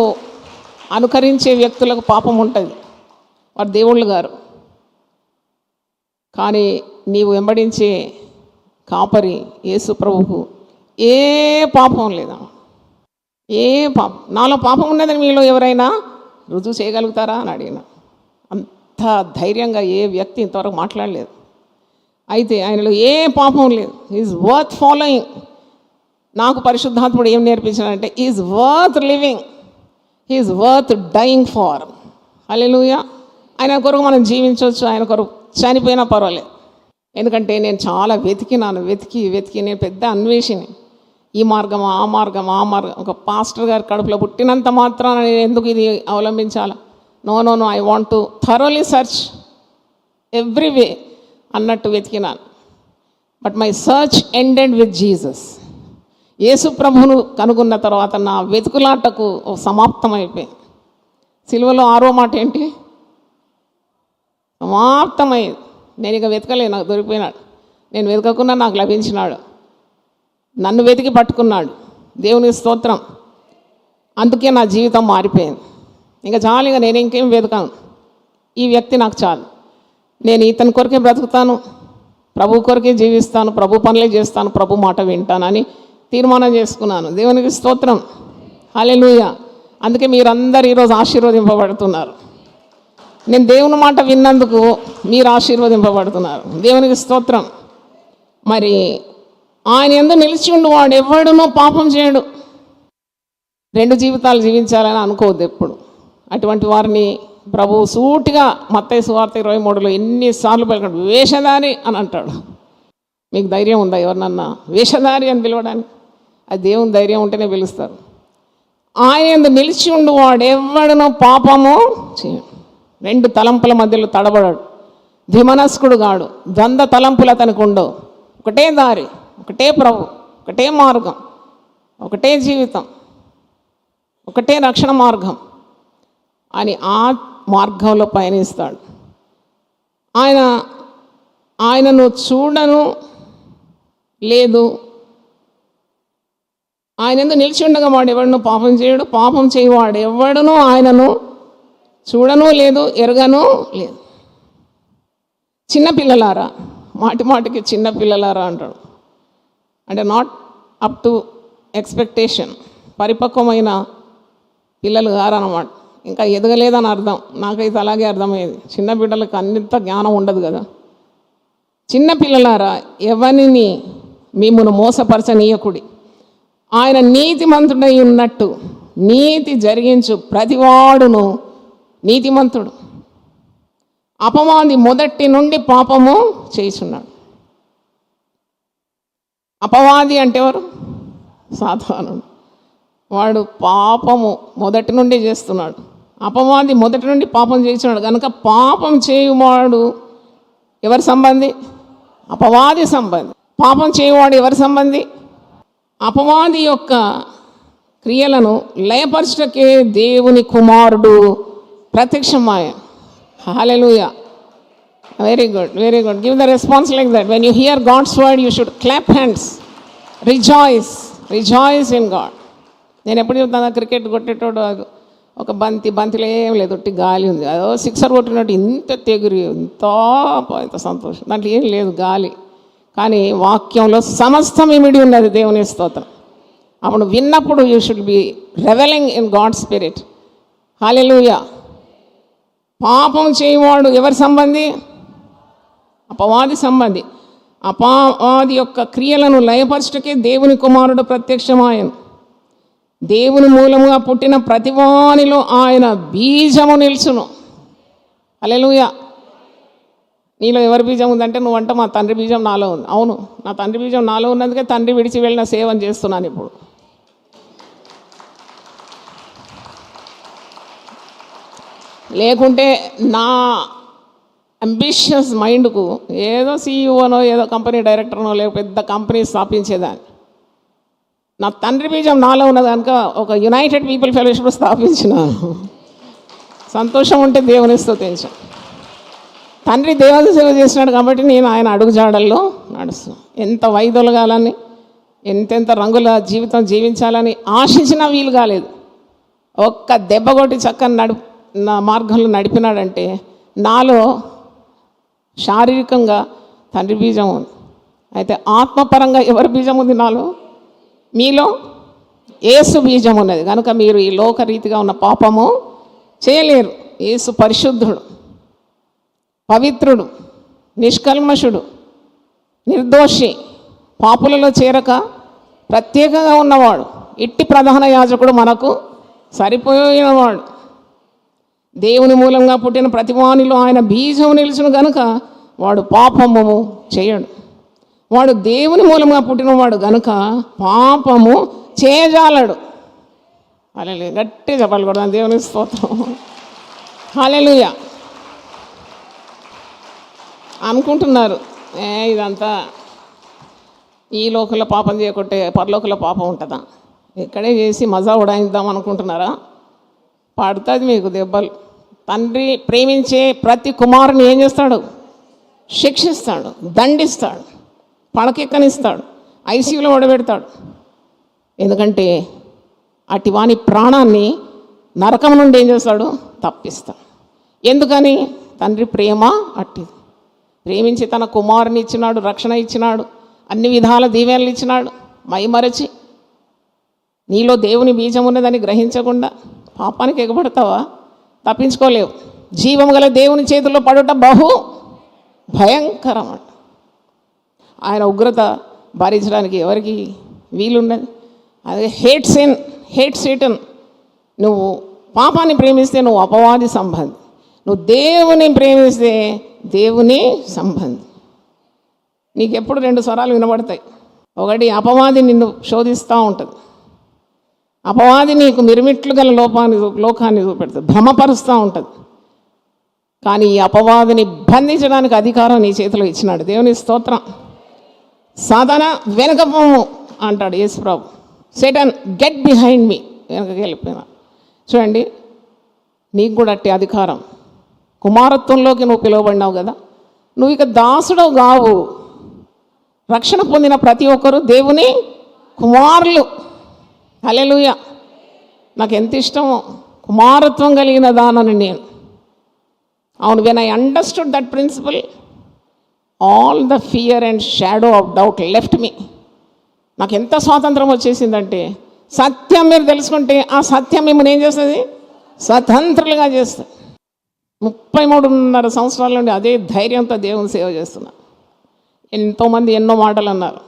అనుకరించే వ్యక్తులకు పాపం ఉంటుంది, వారు దేవుళ్ళు గారు. కానీ నీవు వెంబడించే కాపరి యేసు ప్రభువుకు ఏ పాపం లేదా. ఏ పాపం, నాలో పాపం ఉన్నదని మీలో ఎవరైనా రుజువు చేయగలుగుతారా అని అడిగిన. అంత ధైర్యంగా ఏ వ్యక్తి ఇంతవరకు మాట్లాడలేదు. అయితే ఆయనలో ఏ పాపం లేదు. Is worth following. నాకు పరిశుద్ధాత్ముడు ఏం నేర్పించాడంటే, is worth living, is worth dying for. Hallelujah. ఆయన కొరకు మనం జీవించవచ్చు, ఆయన కొరకు చనిపోయినా పర్వాలేదు. ఎందుకంటే నేను చాలా వెతికి నేను పెద్ద అన్వేషిని. ఈ మార్గం ఆ మార్గం. ఒక పాస్టర్ గారి కడుపులో పుట్టినంత మాత్రాన నేను ఎందుకు ఇది అవలంబించాలా? No, I want to thoroughly search every way అన్నట్టు వెతికినాను. But my search ended with Jesus. యేసు ప్రభువును కనుగొన్న తర్వాత నా వెతుకులాటకు సమాప్తమైపోయింది. సిలువలో 6వ మాట ఏంటి? సమాప్తమైంది. నేను ఇక వెతకలే, నాకు దొరికిపోయినాడు. నేను వెతకకుండా నాకు లభించినాడు. నన్ను వెతికి పట్టుకున్నాడు. దేవునికి స్తోత్రం. అందుకే నా జీవితం మారిపోయింది. ఇంకా చాలు, ఇక నేను ఇంకేం వెతకాను. ఈ వ్యక్తి నాకు చాలు. నేను ఇతని కొరకే బ్రతుకుతాను, ప్రభు కొరకే జీవిస్తాను, ప్రభు పనులే చేస్తాను, ప్రభు మాట వింటానని తీర్మానం చేసుకున్నాను. దేవునికి స్తోత్రం. హల్లెలూయా. అందుకే మీరందరూ ఈరోజు ఆశీర్వదింపబడుతున్నారు. నేను దేవుని మాట విన్నందుకు మీరు ఆశీర్వదింపబడుతున్నారు. దేవునికి స్తోత్రం. మరి ఆయన యందు నిలిచి ఉండు వాడు ఎవడునో పాపం చేయడు. 2 జీవితాలు జీవించాలని అనుకోవద్దు ఎప్పుడు. అటువంటి వారిని ప్రభు సూటిగా మత్తయి సువార్త 23లో ఎన్నిసార్లు పలికాడు, వేషధారి అని అంటాడు. మీకు ధైర్యం ఉందా ఎవరినన్నా వేషధారి అని పిలవడానికి? అది దేవుని ధైర్యం ఉంటేనే పిలుస్తారు. ఆయన యందు నిలిచి ఉండు వాడు ఎవడునో పాపము చేయడు. 2 తలంపుల మధ్యలో తడబడాడు. ధిమనస్కుడు గాడు. ద్వంద్వ తలంపులు అతనికి ఉండవు. ఒకటే దారి, ఒకటే ప్రభు, ఒకటే మార్గం, ఒకటే జీవితం, ఒకటే రక్షణ మార్గం అని ఆ మార్గంలో పయనిస్తాడు. ఆయనను చూడను లేదు, ఆయన ఎందుకు నిలిచి ఉండగా వాడు ఎవడను పాపం చేయడు, పాపం చేయవాడు ఎవడను ఆయనను చూడను లేదు, ఎరగను లేదు. చిన్నపిల్లలారా, మాటికి చిన్నపిల్లలారా అంటాడు. అంటే నాట్ అప్ టు ఎక్స్పెక్టేషన్, పరిపక్వమైన పిల్లలు గారన్నమాట, ఇంకా ఎదగలేదని అర్థం. నాకైతే అలాగే అర్థమయ్యేది. చిన్న బిడ్డలకు అంత జ్ఞానం ఉండదు కదా. చిన్నపిల్లలారా, ఎవరిని మిమ్మును మోసపరచనీయకుడి, ఆయన నీతిమంతుడై ఉన్నట్టు నీతి జరిగించు ప్రతివాడును నీతిమంతుడు. అపవాది మొదటి నుండి పాపము చేస్తున్నాడు. అపవాది అంటే ఎవరు? సాతానుడు. వాడు పాపము మొదటి నుండి చేస్తున్నాడు. అపవాది మొదటి నుండి పాపం చేస్తున్నాడు కనుక పాపం చేయువాడు ఎవరి సంబంధి? అపవాది సంబంధి. పాపం చేయువాడు ఎవరి సంబంధి? అపవాది యొక్క క్రియలను లయపరచుటకే దేవుని కుమారుడు ప్రత్యక్షమాయ. Hallelujah. Very good, very good. Give the response like that. When you hear God's word you should clap hands, rejoice in God. నేను ఎప్పుడు చెప్తాను, క్రికెట్ కొట్టేటోడు ఒక బంతిలో ఏం లేదు, ఒట్టి గాలి ఉంది, అదో సిక్సర్ కొట్టినట్టు ఇంత తెగురి, ఇంత సంతోషం, దాంట్లో ఏం లేదు, గాలి. కానీ వాక్యంలో సమస్తం ఇమిడి ఉన్నది. దేవుని స్తోత్రం. అప్పుడు విన్నప్పుడు you should be reveling in God spirit. Hallelujah. పాపం చేయవాడు ఎవరి సంబంధి? అపవాది సంబంధి. అపవాది యొక్క క్రియలను లయపరచుటకే దేవుని కుమారుడు ప్రత్యక్షమాయను. దేవుని మూలముగా పుట్టిన ప్రతివానిలో ఆయన బీజము నిలుచును. హల్లెలూయా. నీలో ఎవరి బీజం ఉందంటే నువ్వంట మా తండ్రి బీజం నాలో ఉంది. అవును, నా తండ్రి బీజం నాలో ఉన్నందుకే తండ్రి విడిచి వెళ్ళిన సేవను చేస్తున్నాను ఇప్పుడు. లేకుంటే నా అంబిషియస్ మైండ్కు ఏదో సీఈఓనో ఏదో కంపెనీ డైరెక్టర్నో లేక పెద్ద కంపెనీ స్థాపించేదాన్ని. నా తండ్రి బీజం నాలో ఉన్నది కనుక ఒక యునైటెడ్ పీపుల్ ఫెలోషిప్ స్థాపించినాను. సంతోషం ఉంటే దేవుని స్తుతించాను. తండ్రి దేవత సేవ చేసినాడు కాబట్టి నేను ఆయన అడుగుజాడల్లో నడుస్తున్నాను. ఎంత వైదొలగాలని, ఎంతెంత రంగుల జీవితం జీవించాలని ఆశించినా వీలు కాలేదు. ఒక్క దెబ్బ కొట్టి చక్కని నా మార్గంలో నడిపినాడంటే నాలో శారీరకంగా తండ్రి బీజం ఉంది. అయితే ఆత్మపరంగా ఎవరి బీజం ఉంది? నాలో, మీలో యేసు బీజం ఉన్నది కనుక మీరు ఈ లోకరీతిగా ఉన్న పాపము చేయలేరు. యేసు పరిశుద్ధుడు, పవిత్రుడు, నిష్కల్మషుడు, నిర్దోషి, పాపులలో చేరక ప్రత్యేకంగా ఉన్నవాడు. ఇట్టి ప్రధాన యాజకుడు మనకు సరిపోయినవాడు. దేవుని మూలంగా పుట్టిన ప్రతివానిలో ఆయన బీజం నిలుచును గనుక వాడు పాపము చేయడు. వాడు దేవుని మూలంగా పుట్టినవాడు గనుక పాపము చేయజాలడు. హల్లెలూయా. గట్టి చెప్పాలి కూడా దేవుని స్తోత్రం. హల్లెలూయా. అనుకుంటున్నారు ఇదంతా ఈ లోకంలో పాపం చేయకుంటే పరలోకంలో పాపం ఉంటుందా? ఇక్కడే చేసి మజా ఉడాయిద్దాం అనుకుంటున్నారా? పడుతుంది మీకు దెబ్బలు. తండ్రి ప్రేమించే ప్రతి కుమారుని ఏం చేస్తాడు? శిక్షిస్తాడు, దండిస్తాడు, పడకెక్కనిస్తాడు, ఐసీయూలో ఓడబెడతాడు. ఎందుకంటే అటు వాని ప్రాణాన్ని నరకం నుండి ఏం చేస్తాడు? తప్పిస్తాడు. ఎందుకని? తండ్రి ప్రేమ అట్టిది. ప్రేమించి తన కుమారుని ఇచ్చినాడు, రక్షణ ఇచ్చినాడు, అన్ని విధాల దీవెనలు ఇచ్చినాడు. మైమరచి నీలో దేవుని బీజం ఉన్నదని గ్రహించకుండా పాపానికి ఎగబడతావా? తప్పించుకోలేవు. జీవం గల దేవుని చేతుల్లో పడుట బహు భయంకరం అంట. ఆయన ఉగ్రత భరించడానికి ఎవరికి వీలుండదు. అదే హేట్ సేటన్. నువ్వు పాపాన్ని ప్రేమిస్తే నువ్వు అపవాది సంబంధి, నువ్వు దేవుని ప్రేమిస్తే దేవుని సంబంధి. నీకు ఎప్పుడు రెండు స్వరాలు వినబడతాయి. ఒకటి అపవాది నిన్ను శోధిస్తూ ఉంటుంది. అపవాది నీకు మిరుమిట్లు గల లోకాన్ని చూపెడుతుంది, భ్రమపరుస్తూ ఉంటుంది. కానీ ఈ అపవాదిని బంధించడానికి అధికారం నీ చేతిలో ఇచ్చినాడు. దేవుని స్తోత్రం. సాధన వెనుకపోము, అంటాడు యేసుప్రభు. సేటన్ గెట్ బిహైండ్ మీ, వెనకకి వెళ్ళిపోయినా. చూడండి, నీకు కూడా అట్టి అధికారం, కుమారత్వంలోకి నువ్వు పిలువబడినావు కదా, నువ్వు ఇక దాసుడు కావు. రక్షణ పొందిన ప్రతి ఒక్కరు దేవుని కుమారులు. హల్లెలూయా. నాకు ఎంత ఇష్టమో కుమారత్వం కలిగిన దానని నేను. అవును, when I understood that principle, all the fear and shadow of doubt left me. నాకు ఎంత స్వాతంత్రం వచ్చేసిందంటే, సత్యం మీరు తెలుసుకుంటే ఆ సత్యం మిమ్మల్ని ఏం చేస్తుంది? స్వతంత్రులుగా చేస్తుంది. 33.5 సంవత్సరాల నుండి అదే ధైర్యంతో దేవుని సేవ చేస్తున్నా. ఎంతోమంది ఎన్నో మాటలు అన్నారు.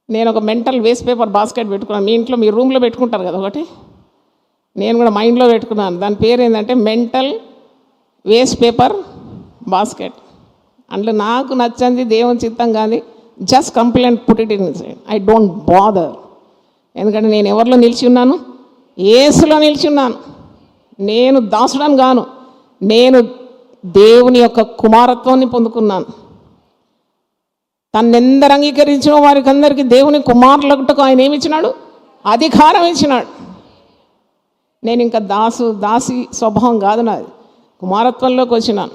నేను ఒక మెంటల్ వేస్ట్ పేపర్ బాస్కెట్ పెట్టుకున్నాను. మీ ఇంట్లో మీ రూమ్లో పెట్టుకుంటారు కదా ఒకటి, నేను కూడా మైండ్లో పెట్టుకున్నాను. దాని పేరు ఏంటంటే మెంటల్ వేస్ట్ పేపర్ బాస్కెట్. అందులో నాకు నచ్చింది దేవుని చిత్తం కానీ just complaint put it in side. I don't bother. ఎందుకంటే నేను ఎవరిలో నిలిచి ఉన్నాను? యేసులో నిలిచి ఉన్నాను. నేను దాసుడని గాను, నేను దేవుని యొక్క కుమారత్వాన్ని పొందుకున్నాను. తన్నెందరు అంగీకరించిన వారికి అందరికీ దేవుని కుమారులకు ఆయన ఏమి ఇచ్చినాడు? అధికారం ఇచ్చినాడు. నేను ఇంకా దాసి స్వభావం కాదు నాది. కుమారత్వంలోకి వచ్చినాను.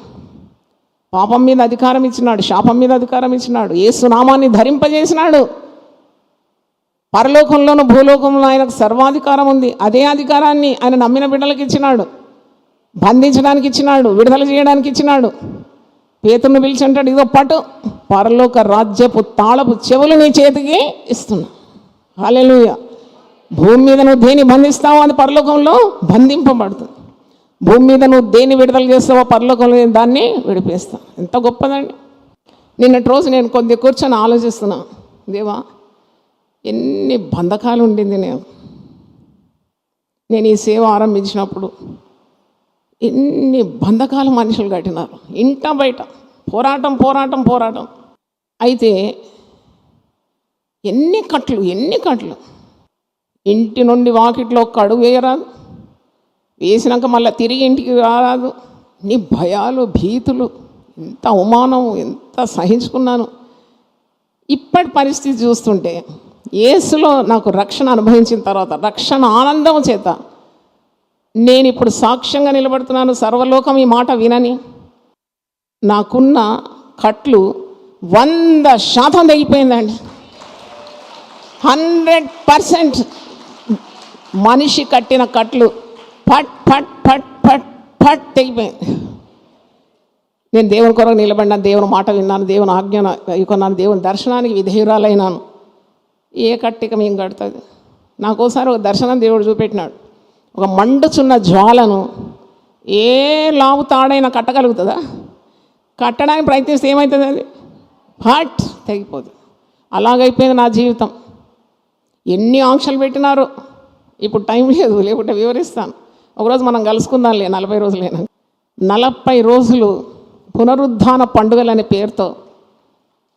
పాపం మీద అధికారం ఇచ్చినాడు, శాపం మీద అధికారం ఇచ్చినాడు, యేసు నామాన్ని ధరింపజేసినాడు. పరలోకంలోనూ భూలోకంలో ఆయనకు సర్వాధికారం ఉంది. అదే అధికారాన్ని ఆయన నమ్మిన బిడ్డలకు ఇచ్చినాడు. బంధించడానికి ఇచ్చినాడు, విడుదల చేయడానికి ఇచ్చినాడు. పేతురుని పిలిచి అంటాడు, ఇదో పట్టు, పరలోక రాజ్యపు తాళపు చెవులు నీ చేతికి ఇస్తున్నా. హల్లెలూయా. భూమి మీద నువ్వు దేన్ని బంధిస్తావో అది పరలోకంలో బంధింపబడుతుంది. భూమి మీద నువ్వు దేన్ని విడుదల చేస్తావో పరలోకంలో నేను దాన్ని విడిపేస్తాను. ఎంత గొప్పదండి. నిన్నటి రోజు నేను కొద్దిగా కూర్చొని ఆలోచిస్తున్నా, దేవా ఎన్ని బంధకాలు ఉండింది. నేను ఈ సేవ ఆరంభించినప్పుడు ఎన్ని బంధకాలు మనుషులు కట్టినారు, ఇంట బయట పోరాటం పోరాటం పోరాటం. అయితే ఎన్ని కట్లు ఇంటి నుండి వాకిట్లో ఒక్క అడుగు వేయరాదు, వేసినాక మళ్ళీ తిరిగి ఇంటికి రారాదు. నీ భయాలు భీతులు, ఎంత అవమానం, ఎంత సహించుకున్నాను. ఇప్పటి పరిస్థితి చూస్తుంటే యేసులో నాకు రక్షణ అనుభవించిన తర్వాత రక్షణ ఆనందం చేత నేను ఇప్పుడు సాక్ష్యంగా నిలబడుతున్నాను. సర్వలోకం ఈ మాట వినని. నాకున్న కట్లు 100% తెగిపోయిందండి. 100% మనిషి కట్టిన కట్లు పట్ పట్ పట్ పట్ పట్ తెగిపోయింది. నేను దేవుని కొరకు నిలబడినాను, దేవుని మాట విన్నాను, దేవుని ఆజ్ఞను కొన్నాను, దేవుని దర్శనానికి విధేయురాలైనాను. ఏ కట్టిక మేము కడుతుంది? నాకోసారి ఒక దర్శనం దేవుడు చూపెట్టినాడు. ఒక మండుచున్న జ్వాలను ఏ లావు తాడైనా కట్టగలుగుతుందా? కట్టడానికి ప్రయత్నిస్తే ఏమవుతుంది? అది ఫట్ తెగిపోతుంది. అలాగైపోయింది నా జీవితం. ఎన్ని ఆంక్షలు పెట్టినారో. ఇప్పుడు టైం లేదు, లేకుంటే వివరిస్తాను. ఒకరోజు మనం కలుసుకుందాంలే. 40 రోజులైనా 40 రోజులు పునరుద్ధాన పండుగలు అనే పేరుతో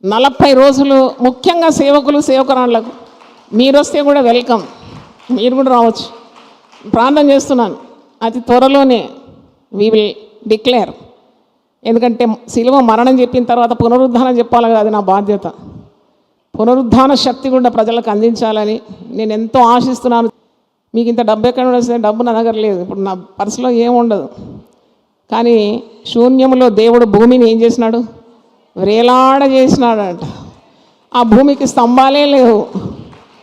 40 రోజులు ముఖ్యంగా సేవకులు సేవకురాళ్ళకు మీరు వస్తే కూడా వెల్కమ్, మీరు కూడా రావచ్చు. ప్రార్థన చేస్తున్నాను. అతి త్వరలోనే వీ విల్ డిక్లేర్. ఎందుకంటే శిలువ మరణం చెప్పిన తర్వాత పునరుద్ధానం చెప్పాలి కదా, అది నా బాధ్యత. పునరుద్ధాన శక్తి కూడా ప్రజలకు అందించాలని నేను ఎంతో ఆశిస్తున్నాను. మీకు ఇంత డబ్బు ఎక్కడ వస్తే? డబ్బు నా దగ్గర లేదు, ఇప్పుడు నా పర్సులో ఏముండదు. కానీ శూన్యంలో దేవుడు భూమిని ఏం చేసినాడు? వేలాడ చేసినాడంట. ఆ భూమికి స్తంభాలే లేవు,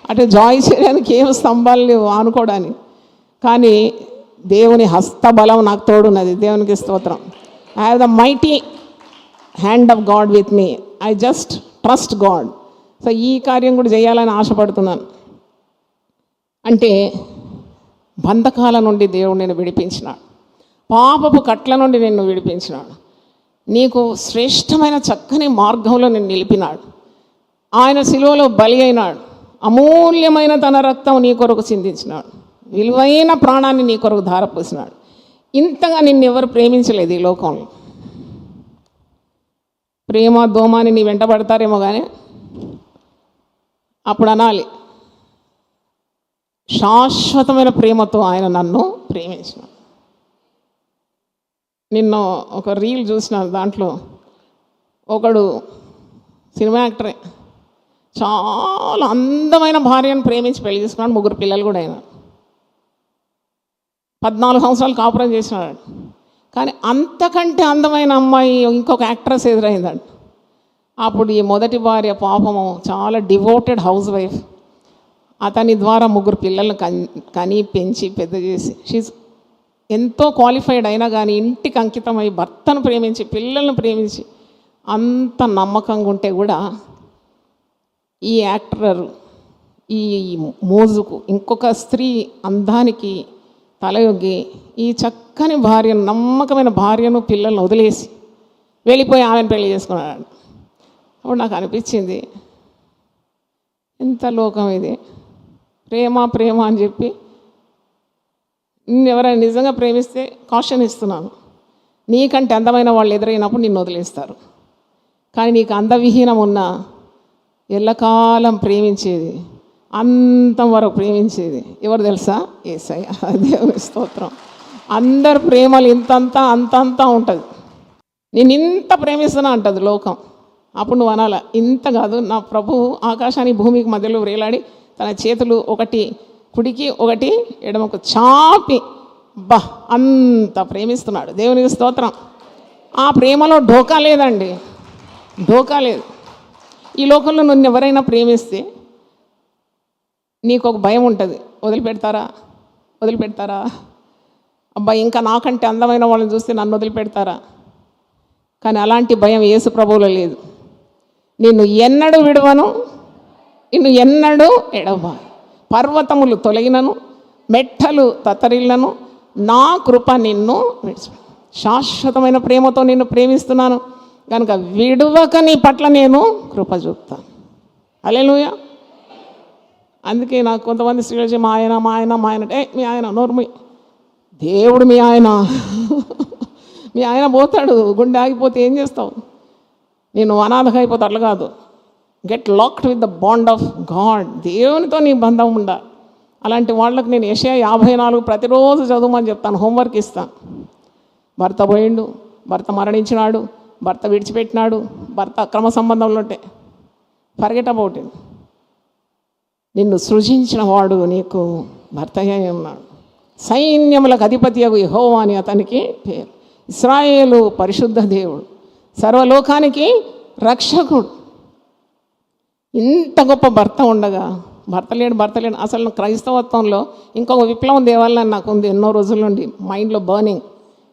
అటు జాయి చేయడానికి ఏం స్తంభాలు లేవు ఆనుకోవడానికి. కానీ దేవుని హస్తబలం నాకు తోడున్నది. దేవునికి స్తోత్రం. I have the mighty hand of God with me. I just trust God. So ఈ కార్యం కూడా చేయాలని ఆశపడుతున్నాను. అంటే బంధకాల నుండి దేవుడు నేను విడిపించినాడు, పాపపు కట్ల నుండి నిన్ను విడిపించినాడు, నీకు శ్రేష్టమైన చక్కని మార్గంలో నేను నిలిపినాడు. ఆయన శిలువలో బలి అయినాడు, అమూల్యమైన తన రక్తం నీ కొరకు చిందించినాడు, విలువైన ప్రాణాన్ని నీ కొరకు ధారపోసినాడు. ఇంతగా నిన్ను ఎవరు ప్రేమించలేదు ఈ లోకంలో. ప్రేమ దోమాని నీ వెంట పడతారేమో కానీ అప్పుడు అనాలి, శాశ్వతమైన ప్రేమతో ఆయన నన్ను ప్రేమించినాడు. నిన్న ఒక రీల్ చూసినాను. దాంట్లో ఒకడు సినిమా యాక్టరే, చాలా అందమైన భార్యను ప్రేమించి పెళ్లి చేసుకున్నాడు. 3 పిల్లలు కూడా అయినా. 14 సంవత్సరాలు కాపురం చేసినాడు. కానీ అంతకంటే అందమైన అమ్మాయి ఇంకొక యాక్ట్రెస్ ఎదురైందండి. అప్పుడు ఈ మొదటి భార్య పాపము చాలా డివోటెడ్ హౌస్ వైఫ్. అతని ద్వారా 3 పిల్లలను కని పెంచి పెద్ద చేసి షీజ్ ఎంతో క్వాలిఫైడ్ అయినా కానీ ఇంటికి అంకితమై భర్తను ప్రేమించి పిల్లలను ప్రేమించి అంత నమ్మకంగా ఉంటే కూడా ఈ యాక్టర్ ఈ మోజుకు ఇంకొక స్త్రీ అందానికి తలయొగ్గి ఈ చక్కని భార్యను, నమ్మకమైన భార్యను పిల్లలను వదిలేసి వెళ్ళిపోయి ఆమెను పెళ్లి చేసుకున్నాడు. అప్పుడు నాకు అనిపించింది, ఎంత లోకం ఇది. ప్రేమ ప్రేమ అని చెప్పి ఎవరైనా నిజంగా ప్రేమిస్తే కాషన్ ఇస్తున్నాను, నీకంటే అందమైన వాళ్ళు ఎదురైనప్పుడు నిన్ను వదిలేస్తారు. కానీ నీకు అందవిహీనం ఉన్న ఎల్లకాలం ప్రేమించేది, అంతం వరకు ప్రేమించేది ఎవరు తెలుసా? యేసయ్య. దేవుని స్తోత్రం. అందరు ప్రేమలు ఇంతంతా అంతంతా ఉంటుంది. నేను ఇంత ప్రేమిస్తున్నా అంటుంది లోకం. అప్పుడు నువ్వు అనాల, ఇంత కాదు, నా ప్రభువు ఆకాశానికి భూమికి మధ్యలో వేలాడి తన చేతులు ఒకటి కుడికి ఒకటి ఎడమకు చాపి అంత ప్రేమిస్తున్నాడు. దేవునికి స్తోత్రం. ఆ ప్రేమలో ఢోకా లేదండి, ఢోకా లేదు. ఈ లోకంలో నన్ను ఎవరైనా ప్రేమిస్తే నీకు ఒక భయం ఉంటుంది, వదిలిపెడతారా అబ్బా, ఇంకా నాకంటే అందమైన వాళ్ళని చూస్తే నన్ను వదిలిపెడతారా? కానీ అలాంటి భయం యేసు ప్రభువులో లేదు. నిన్ను ఎన్నడూ విడువను, నిన్ను ఎన్నడూ ఎడవ. పర్వతములు తొలగినను, మెట్టలు తత్తరిల్లను, నా కృప నిన్ను విడిచి, శాశ్వతమైన ప్రేమతో నిన్ను ప్రేమిస్తున్నాను కనుక విడువక నీ పట్ల నేను కృప చూపుతాను. హల్లెలూయా. అందుకే నాకు కొంతమంది స్త్రీలు మా ఆయన మీ ఆయన నోర్మి, దేవుడు మీ ఆయన పోతాడు, గుండె ఆగిపోతే ఏం చేస్తావు? నేను అనాథగా అయిపోతా, అట్లా కాదు. Get locked with the bond of God. దేవునితో నీ బంధం ఉండాలి. అలాంటి వాళ్ళకి నేను యెషయా 54 ప్రతిరోజు చదవమని చెప్తాను, హోంవర్క్ ఇస్తాను. భర్త పోయిండు, భర్త మరణించినాడు, భర్త విడిచిపెట్టినాడు, భర్త అక్రమ సంబంధంలో ఉంటే ఫర్గెట్ అబౌట్ ఇట్. నిన్ను సృజించిన వాడు నీకు భర్తయ్య ఉన్నాడు. సైన్యములకు అధిపతియగు యెహోవా అని అతనికి పేరు. ఇశ్రాయేలు పరిశుద్ధ దేవుడు, సర్వలోకానికి రక్షకుడు. ఇంత గొప్ప భర్త ఉండగా భర్త లేడు. అసలు క్రైస్తవత్వంలో ఇంకొక విప్లవం దేవాలని నాకు ఉంది ఎన్నో రోజుల నుండి మైండ్లో బర్నింగ్.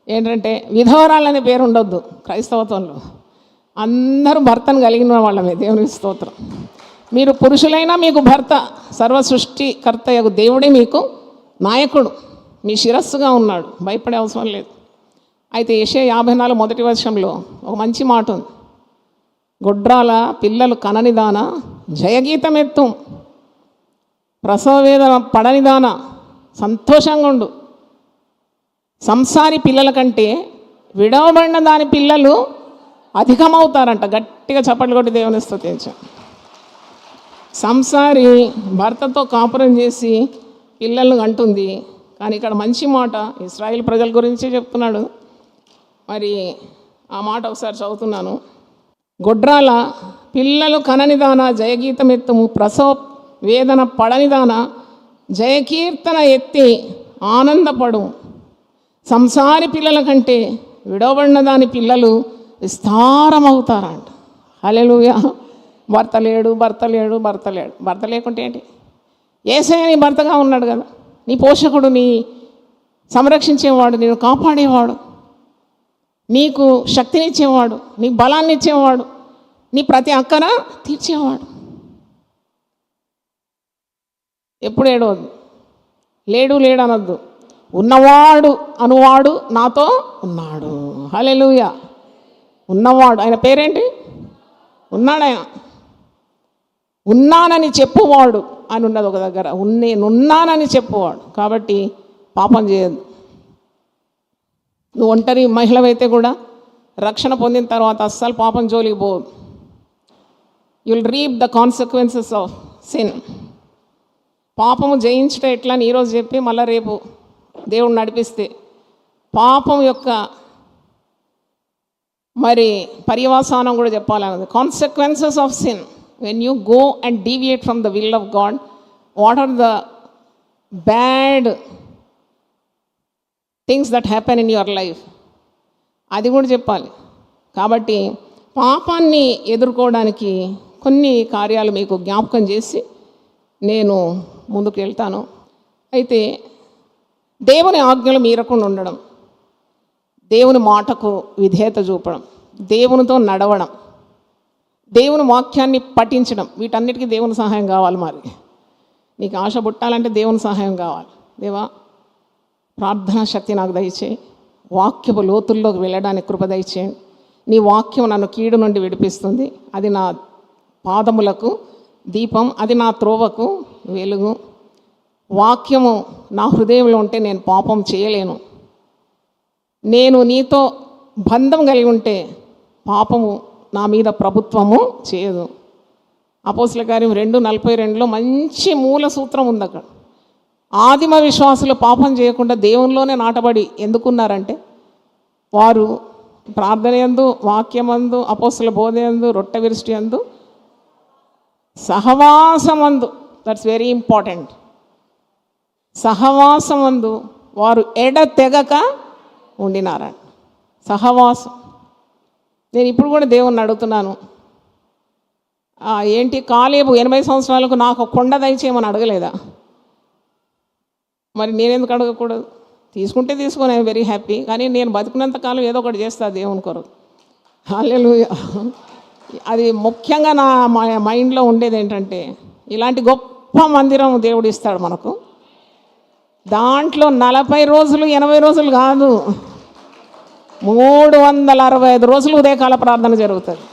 ఏంటంటే విధవరాలనే పేరు ఉండొద్దు క్రైస్తవత్వంలో. అందరూ భర్తను కలిగిన వాళ్ళమే. దేవునికి స్తోత్రం. మీరు పురుషులైనా మీకు భర్త సర్వ సృష్టికర్తయగు దేవుడే మీకు నాయకుడు, మీ శిరస్సుగా ఉన్నాడు, భయపడే అవసరం లేదు. అయితే యెషయా 54 మొదటి వచనంలో ఒక మంచి మాట ఉంది. గొడ్రాల పిల్లలు కననిదాన జయగీతమెత్తు, ప్రసవ వేదన పడనిదాన సంతోషంగా ఉండు. సంసారి పిల్లల కంటే విడవబడిన దాని పిల్లలు అధికమవుతారంట. గట్టిగా చప్పట్లు కొట్టి దేవుని స్తుతించాం. సంసారి భర్తతో కాపురం చేసి పిల్లలను అంటుంది. కానీ ఇక్కడ మంచి మాట ఇశ్రాయేల్ ప్రజల గురించే చెప్తున్నాడు. మరి ఆ మాట ఒకసారి చదువుతున్నాను. గొడ్రాల పిల్లలు కననిదాన జయగీతమెత్తుము, ప్రసవ వేదన పడనిదాన జయకీర్తన ఎత్తి ఆనందపడు. సంసారి పిల్లల కంటే విడవబడిన దాని పిల్లలు విస్తారమవుతారంట. హల్లెలూయా. భర్త లేడు. భర్త లేకుంటే ఏంటి? యేసయ్య నీ భర్తగా ఉన్నాడు కదా, నీ పోషకుడు, నీ సంరక్షించేవాడు, నేను కాపాడేవాడు, నీకు శక్తినిచ్చేవాడు, నీకు బలాన్ని ఇచ్చేవాడు, నీ ప్రతి అక్కన తీర్చేవాడు. ఎప్పుడు ఏడవద్దు, లేడు అనొద్దు. ఉన్నవాడు అనువాడు నాతో ఉన్నాడు. హల్లెలూయా. ఉన్నవాడు, ఆయన పేరేంటి? ఉన్నాడు. ఆయన ఉన్నానని చెప్పువాడు అని ఉన్నది ఒక దగ్గర. నేనున్నానని చెప్పువాడు. కాబట్టి పాపం చేయదు. నువ్వు ఒంటరి మహిళవైతే కూడా రక్షణ పొందిన తర్వాత అస్సలు పాపం జోలికి పోదు. You'll reap the consequences of sin. పాపము జయించడం ఎట్లా అని ఈరోజు చెప్పి మళ్ళీ రేపు దేవుడు నడిపిస్తే పాపం యొక్క మరి పర్యవసానం కూడా చెప్పాలన్నది. Consequences of sin. when you go and deviate from the will of God, what are the bad things that happen in your life, అది కూడా చెప్పాలి. కాబట్టి పాపాన్ని ఎదుర్కోవడానికి కొన్ని కార్యాలు మీకు జ్ఞాపకం చేసి నేను ముందుకు వెళ్తాను. అయితే దేవుని ఆజ్ఞలు మీరకుండా ఉండడం, దేవుని మాటకు విధేయత చూపడం, దేవునితో నడవడం, దేవుని వాక్యాన్ని పఠించడం, వీటన్నిటికీ దేవుని సహాయం కావాలి. మరి నీకు ఆశ పుట్టాలంటే దేవుని సహాయం కావాలి. దేవా, ప్రార్థనా శక్తి నాకు దయచేయి, వాక్యపు లోతుల్లోకి వెళ్ళడానికి కృప దయచేయండి. నీ వాక్యం నన్ను కీడు నుండి విడిపిస్తుంది, అది నా పాదములకు దీపం, అది నా త్రోవకు వెలుగు. వాక్యము నా హృదయంలో ఉంటే నేను పాపం చేయలేను. నేను నీతో బంధం కలిగి ఉంటే పాపము నా మీద ప్రభుత్వము చేయదు. అపోస్తల కార్యం 2:42 మంచి మూల సూత్రం ఉంది అక్కడ. ఆదిమ విశ్వాసులు పాపం చేయకుండా దేవునిలోనే నాటబడి ఎందుకున్నారంటే, వారు ప్రార్థన యందు, వాక్యమందు, అపోస్తల బోధ యందు, రొట్టె విరుష్టి యందు, సహవాసమందు, దట్స్ వెరీ ఇంపార్టెంట్, సహవాసమందు వారు ఎడతెగక ఉండినారంట. సహవాసం. నేను ఇప్పుడు కూడా దేవుణ్ణి అడుగుతున్నాను, ఏంటి కాలేబు 80 సంవత్సరాలకు నాకు కొండ దయచేయమని అడగలేదా? మరి నేనెందుకు అడగకూడదు? తీసుకుంటే తీసుకొని ఐఎమ్ వెరీ హ్యాపీ. కానీ నేను బతుకున్నంత కాలం ఏదో ఒకటి చేస్తా దేవుని కొరకు. హల్లెలూయా. అది ముఖ్యంగా నా మైండ్లో ఉండేది ఏంటంటే, ఇలాంటి గొప్ప మందిరం దేవుడు ఇస్తాడు మనకు. దాంట్లో 40 రోజులు 80 రోజులు కాదు, 365 రోజులు ఉదయకాల ప్రార్థన జరుగుతుంది.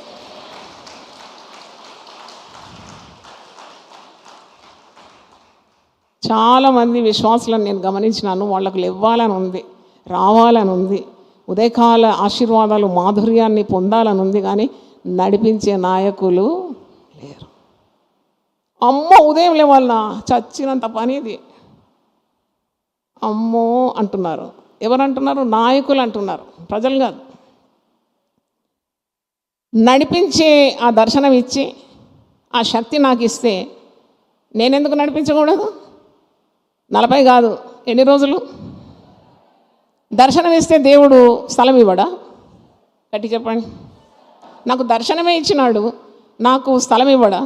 చాలామంది విశ్వాసులను నేను గమనించినాను, వాళ్ళకు ఇవ్వాలని ఉంది, రావాలని ఉంది, ఉదయకాల ఆశీర్వాదాలు మాధుర్యాన్ని పొందాలని ఉంది, కానీ నడిపించే నాయకులు లేరు. అమ్మో ఉదయం లేవాలన్నా చచ్చినంత పని ఇది. అమ్మో అంటున్నారు. ఎవరంటున్నారు? నాయకులు అంటున్నారు, ప్రజలు కాదు. నడిపించే ఆ దర్శనం ఇచ్చి ఆ శక్తి నాకు ఇస్తే నేనెందుకు నడిపించకూడదు? 40 కాదు, ఎన్ని రోజులు? దర్శనం ఇస్తే దేవుడు స్థలం ఇవ్వడా? గట్టి చెప్పండి. నాకు దర్శనమే ఇచ్చినాడు, నాకు స్థలం ఇవ్వడా?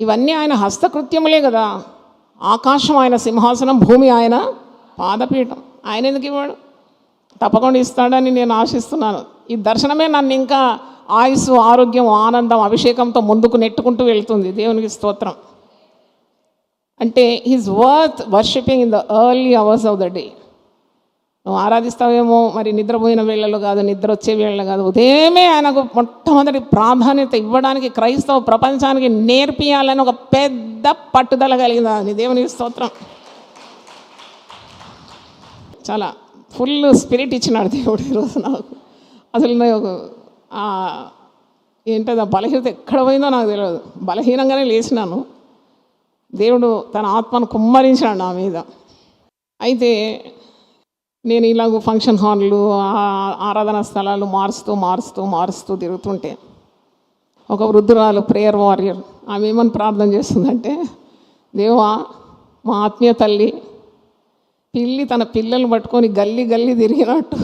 ఇవన్నీ ఆయన హస్తకృత్యములే కదా. ఆకాశం ఆయన సింహాసనం, భూమి ఆయన పాదపీఠం. ఆయన ఎందుకు ఇవ్వడు? తప్పకుండా ఇస్తాడని నేను ఆశిస్తున్నాను. ఈ దర్శనమే నన్ను ఇంకా ఆయుస్సు, ఆరోగ్యం, ఆనందం, అభిషేకంతో ముందుకు నెట్టుకుంటూ వెళ్తుంది. దేవునికి స్తోత్రం. అంటే he's worth worshipping in the early hours of the day. నువ్వు ఆరాధిస్తావేమో మరి నిద్రపోయిన వేళలో కాదు, నిద్ర వచ్చే వేళలో కాదు, ఉదయమే ఆయనకు మొట్టమొదటి ప్రాధాన్యత ఇవ్వడానికి క్రైస్తవ ప్రపంచానికి నేర్పియాలని ఒక పెద్ద పట్టుదల కలిగింది. దేవునికి స్తోత్రం. చాలా ఫుల్ స్పిరిట్ ఇచ్చినాడు దేవుడు ఈరోజు నాకు. అసలు ఏంటో బలహీనత ఎక్కడ పోయిందో నాకు తెలియదు. బలహీనంగానే లేచినాను. దేవుడు తన ఆత్మను కుమ్మరించాడు నా మీద. అయితే నేను ఇలాగ ఫంక్షన్ హాళ్ళు, ఆరాధనా స్థలాలు మారుస్తూ తిరుగుతుంటే ఒక వృద్ధురాలు, ప్రేయర్ వారియర్, ఆమె ఏమని ప్రార్థన చేస్తుందంటే, దేవా, మా ఆత్మీయ తల్లి పిల్లి తన పిల్లలు పట్టుకొని గల్లీ తిరిగినట్టు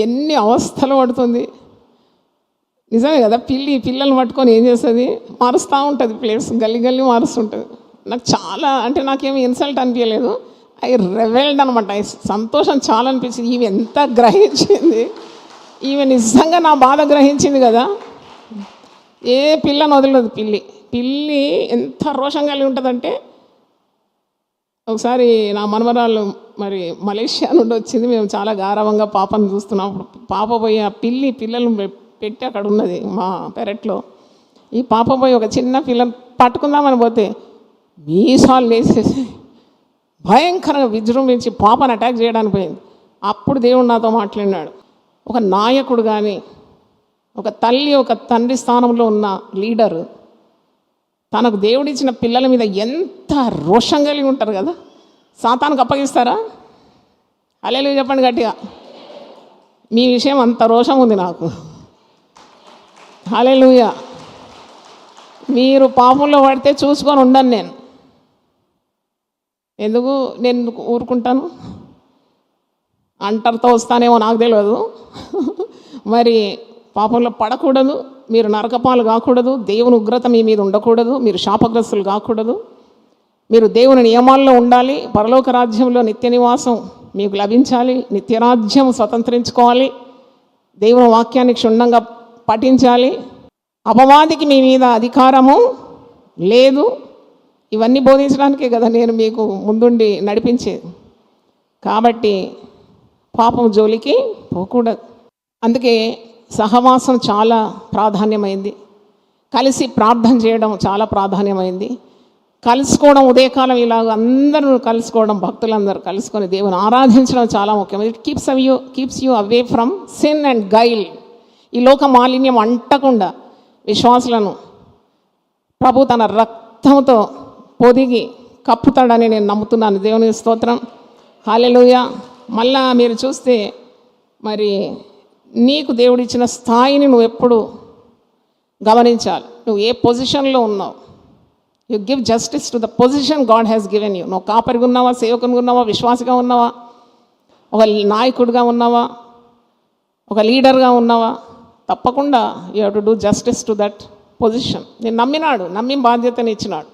ఎన్ని అవస్థలు పడుతుంది. నిజమే కదా. పిల్లలు పట్టుకొని ఏం చేస్తుంది? మారుస్తూ ఉంటుంది, ప్లేస్ గల్లీ మారుస్తుంటుంది. నాకు చాలా, అంటే నాకేమి ఇన్సల్ట్ అనిపించలేదు, ఐ రెవెల్డ్ అనమాట. సంతోషం చాలా అనిపించింది. ఈమె ఎంత గ్రహించింది, ఈమె నిజంగా నా బాధ గ్రహించింది కదా. ఏ పిల్లని వదలదు. పిల్లి ఎంత రోషం కలిగి ఉంటుందంటే, ఒకసారి నా మనమరాలు మరి మలేషియా నుండి వచ్చింది. మేము చాలా గారవంగా పాపను చూస్తున్నాం. పాప పోయి ఆ పిల్లలు పెట్టి అక్కడ ఉన్నది మా పెరట్లో. ఈ పాప పోయి ఒక చిన్న పిల్లని పట్టుకుందామని పోతే మీసాలు లేసేసి భయంకరంగా విజృంభించి పాపను అటాక్ చేయడానికి పోయింది. అప్పుడు దేవుడు నాతో మాట్లాడినాడు. ఒక నాయకుడు కానీ, ఒక తల్లి, ఒక తండ్రి స్థానంలో ఉన్న లీడరు తనకు దేవుడిచ్చిన పిల్లల మీద ఎంత రోషం కలిగి ఉంటారు కదా. సాతానుకు అప్పగిస్తారా? హల్లెలూయా చెప్పండి గట్టిగా. మీ విషయం అంత రోషం ఉంది నాకు. హల్లెలూయా. మీరు పాపంలో పడితే చూసుకొని ఉండను నేను. ఎందుకు నేను ఊరుకుంటాను? అంటర్తో వస్తానేమో నాకు తెలియదు. మరి పాపంలో పడకూడదు, మీరు నరకపాలు కాకూడదు, దేవుని ఉగ్రత మీ మీద ఉండకూడదు, మీరు శాపగ్రస్తులు కాకూడదు, మీరు దేవుని నియమాల్లో ఉండాలి, పరలోక రాజ్యంలో నిత్య నివాసం మీకు లభించాలి, నిత్యరాజ్యం స్వతంత్రించుకోవాలి, దేవుని వాక్యాన్ని క్షుణ్ణంగా పఠించాలి, అపవాదికి మీ మీద అధికారము లేదు. ఇవన్నీ బోధించడానికే కదా నేను మీకు ముందుండి నడిపించేది. కాబట్టి పాపం జోలికి పోకూడదు. అందుకే సహవాసం చాలా ప్రాధాన్యమైంది, కలిసి ప్రార్థన చేయడం చాలా ప్రాధాన్యమైంది, కలుసుకోవడం ఉదయకాలం ఇలాగ అందరూ కలుసుకోవడం, భక్తులందరూ కలుసుకొని దేవుని ఆరాధించడం చాలా ముఖ్యం. It keeps you away from sin and guile. ఈ లోక మాలిన్యం అంటకుండా విశ్వాసులను ప్రభు తన రక్తంతో పొదిగి కప్పుతాడని నేను నమ్ముతున్నాను. దేవుని స్తోత్రం. హల్లెలూయా. మళ్ళా మీరు చూస్తే మరి నీకు దేవుడిచ్చిన స్థాయిని నువ్వు ఎప్పుడు గమనించాలి. నువ్వు ఏ పొజిషన్లో ఉన్నావు. You give justice to the position God has given you. నువ్వు కాపరిగా ఉన్నావా, సేవకునిగా ఉన్నావా, విశ్వాసిగా ఉన్నావా, ఒక నాయకుడిగా ఉన్నావా, ఒక లీడర్గా ఉన్నావా, తప్పకుండా you have to do justice to that position. నేను నమ్మి బాధ్యతని ఇచ్చినాడు.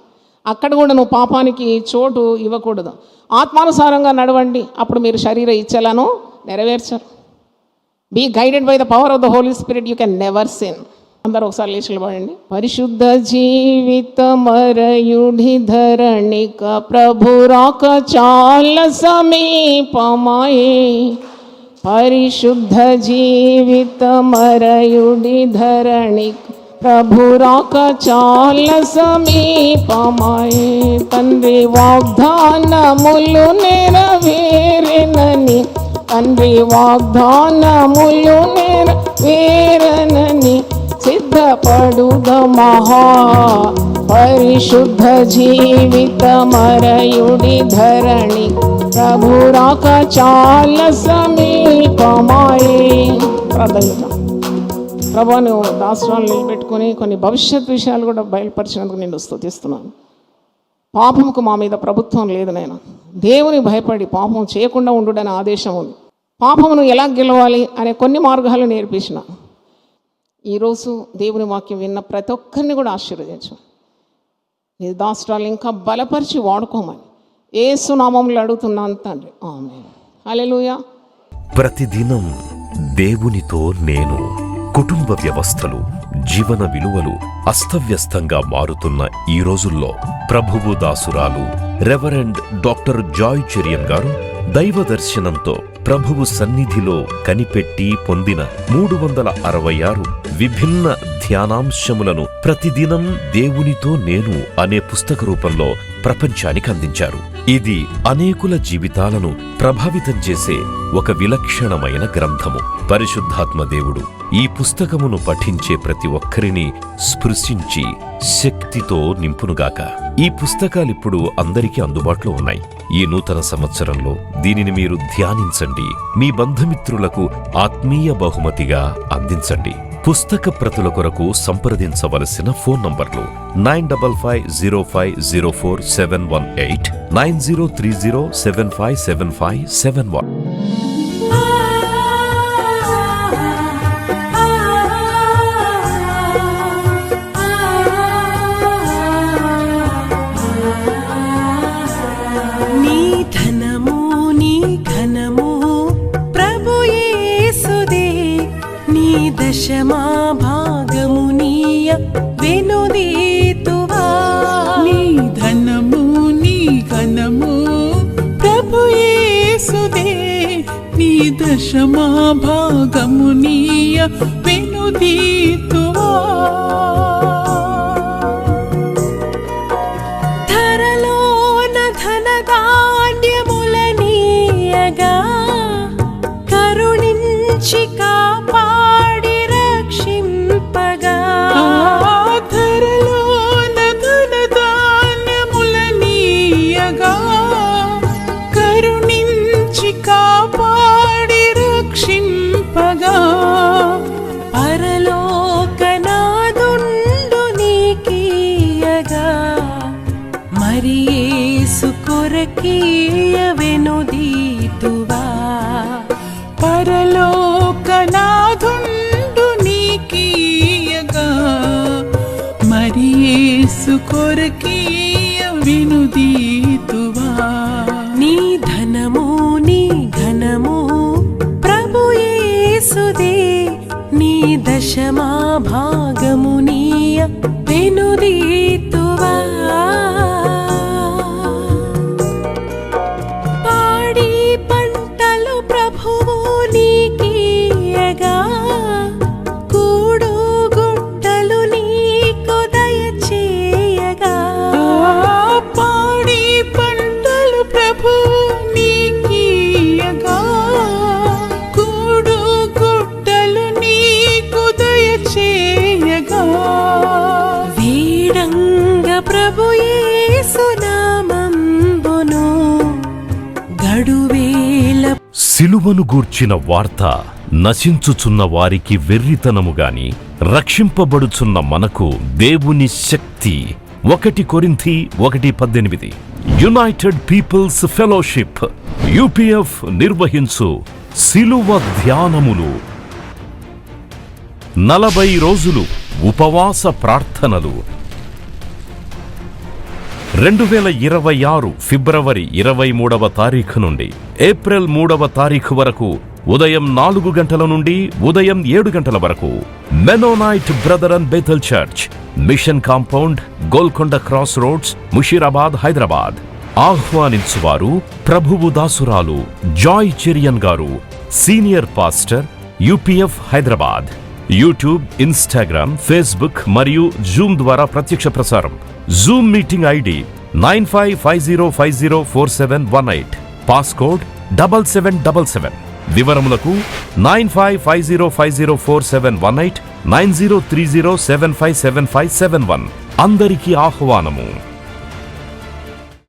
అక్కడ కూడా నువ్వు పాపానికి చోటు ఇవ్వకూడదు. ఆత్మానుసారంగా నడవండి, అప్పుడు మీరు శరీర ఇచ్చలను నెరవేర్చరు. Be guided by the power of the holy spirit, you can never sin. అందరూ ఒకసారి లేచి పడండి. పరిశుద్ధ జీవిత మరయుడి ధరణిక ప్రభు రాక చాలా సమీపమాయే. పరిశుద్ధ జీవిత మరయుడి ధరణిక ప్రభు రాక చాలా సమీపమాయే. తండ్రి వాగ్దానములు నెరవేరెనని, తండ్రి వాగ్దానములు నెరవేరెనని సిద్ధపడుదమహా. పరిశుద్ధ జీవిత మరయుడి ధరణి ప్రభు రాక చాలా సమీపమాయే. ప్రార్థన. ప్రభా, నువ్వు దాసరాలు నిలబెట్టుకొని కొన్ని భవిష్యత్ విషయాలు కూడా బయలుపరిచినందుకు నేను స్తుతిస్తున్నాను. పాపముకు మా మీద ప్రభుత్వం లేదు నాయన. దేవుని భయపడి పాపం చేయకుండా ఉండుడనే ఆదేశం ఉంది. పాపమును ఎలా గెలవాలి అనే కొన్ని మార్గాలు నేర్పించిన. ఈరోజు దేవుని వాక్యం విన్న ప్రతి ఒక్కరిని కూడా ఆశీర్వదించు. నీ దాసరాలు ఇంకా బలపరిచి వాడుకోమని యేసు నామములో అడుగుతున్నాను తండ్రి, ఆమేన్. హల్లెలూయా. ప్రతిదినం దేవునితో నేను. కుటుంబ వ్యవస్థలు, జీవన విలువలు అస్తవ్యస్తంగా మారుతున్న ఈ రోజుల్లో ప్రభువు దాసురాలు రెవరెండ్ డాక్టర్ జాయ్ చెరియన్ గారు దైవ దర్శనంతో ప్రభువు సన్నిధిలో కనిపెట్టి పొందిన 366 విభిన్న ధ్యానాంశములను ప్రతిదినం దేవునితో నేను అనే పుస్తక రూపంలో ప్రపంచానికి అందించారు. ఇది అనేకుల జీవితాలను ప్రభావితం చేసే ఒక విలక్షణమైన గ్రంథము. పరిశుద్ధాత్మ దేవుడు ఈ పుస్తకమును పఠించే ప్రతి ఒక్కరిని స్పృశించి శక్తితో నింపునుగాక. ఈ పుస్తకాలిప్పుడు అందరికీ అందుబాటులో ఉన్నాయి. ఈ నూతన సంవత్సరంలో దీనిని మీరు ధ్యానించండి, మీ బంధుమిత్రులకు ఆత్మీయ బహుమతిగా అందించండి. పుస్తక ప్రతుల కొరకు సంప్రదించవలసిన ఫోన్ నంబర్లు 9505044718, 9030757571. దశమా భాగమునీయ వెనుదీతువా. నీ ధనము నీ ఘనము ప్రభు యేసుదే. నీ దశమా భాగమునీయ వెనుదీతువా. ధరలోన ధనధాన్యములనీయగా కరుణించి కొరకీయ వెనుదీతువా పరలోకనాథుండు నీకీయగా మరి యేసు కొరకీయ వెనుదీతువా నీ ధనము నీ ఘనము ప్రభు యేసుదే నీ దశమా భాగము నీయ వెనుదీతువా పాడి పంటలు ప్రభువు నీకీయగా కూడు గుట్టలు నీకు దయచేయగా పాడి పంటలు ప్రభువు నీకీయగా కూడు గుట్టలు నీకు దయచేయగా వీడంగ ప్రభు యేసు నామంబును గడువేల సిలువను గూర్చిన వార్త నశించుచున్న వారికి వెర్రితనము గాని రక్షింపబడుచున్న మనకు దేవుని శక్తి. 1 కొరింథీ 1:18. యునైటెడ్ పీపుల్స్ ఫెలోషిప్ UPF నిర్వహించు సిలువ ధ్యానములు. 40 రోజులు ఉపవాస ప్రార్థనలు. 2026 ఫిబ్రవరి 23వ తారీఖు నుండి ఏప్రిల్ 3వ తారీఖు వరకు ఉదయం 4 గంటల నుండి ఉదయం 7 గంటల వరకు Mennonite brother and Bethel church, mission compound, Golconda cross roads, Musheerabad, Hyderabad. ఆహ్వానించువారు ప్రభువు దాసురాలు జాయ్ చెరియన్ గారు, senior pastor, UPF Hyderabad. YouTube, Instagram, Facebook మరియు జూమ్ ద్వారా ప్రత్యక్ష ప్రసారం. Zoom meeting ID 9550504718. పాస్కోడ్ 7777. వివరములకు 9550504718, 9030757571. అందరికీ ఆహ్వానము.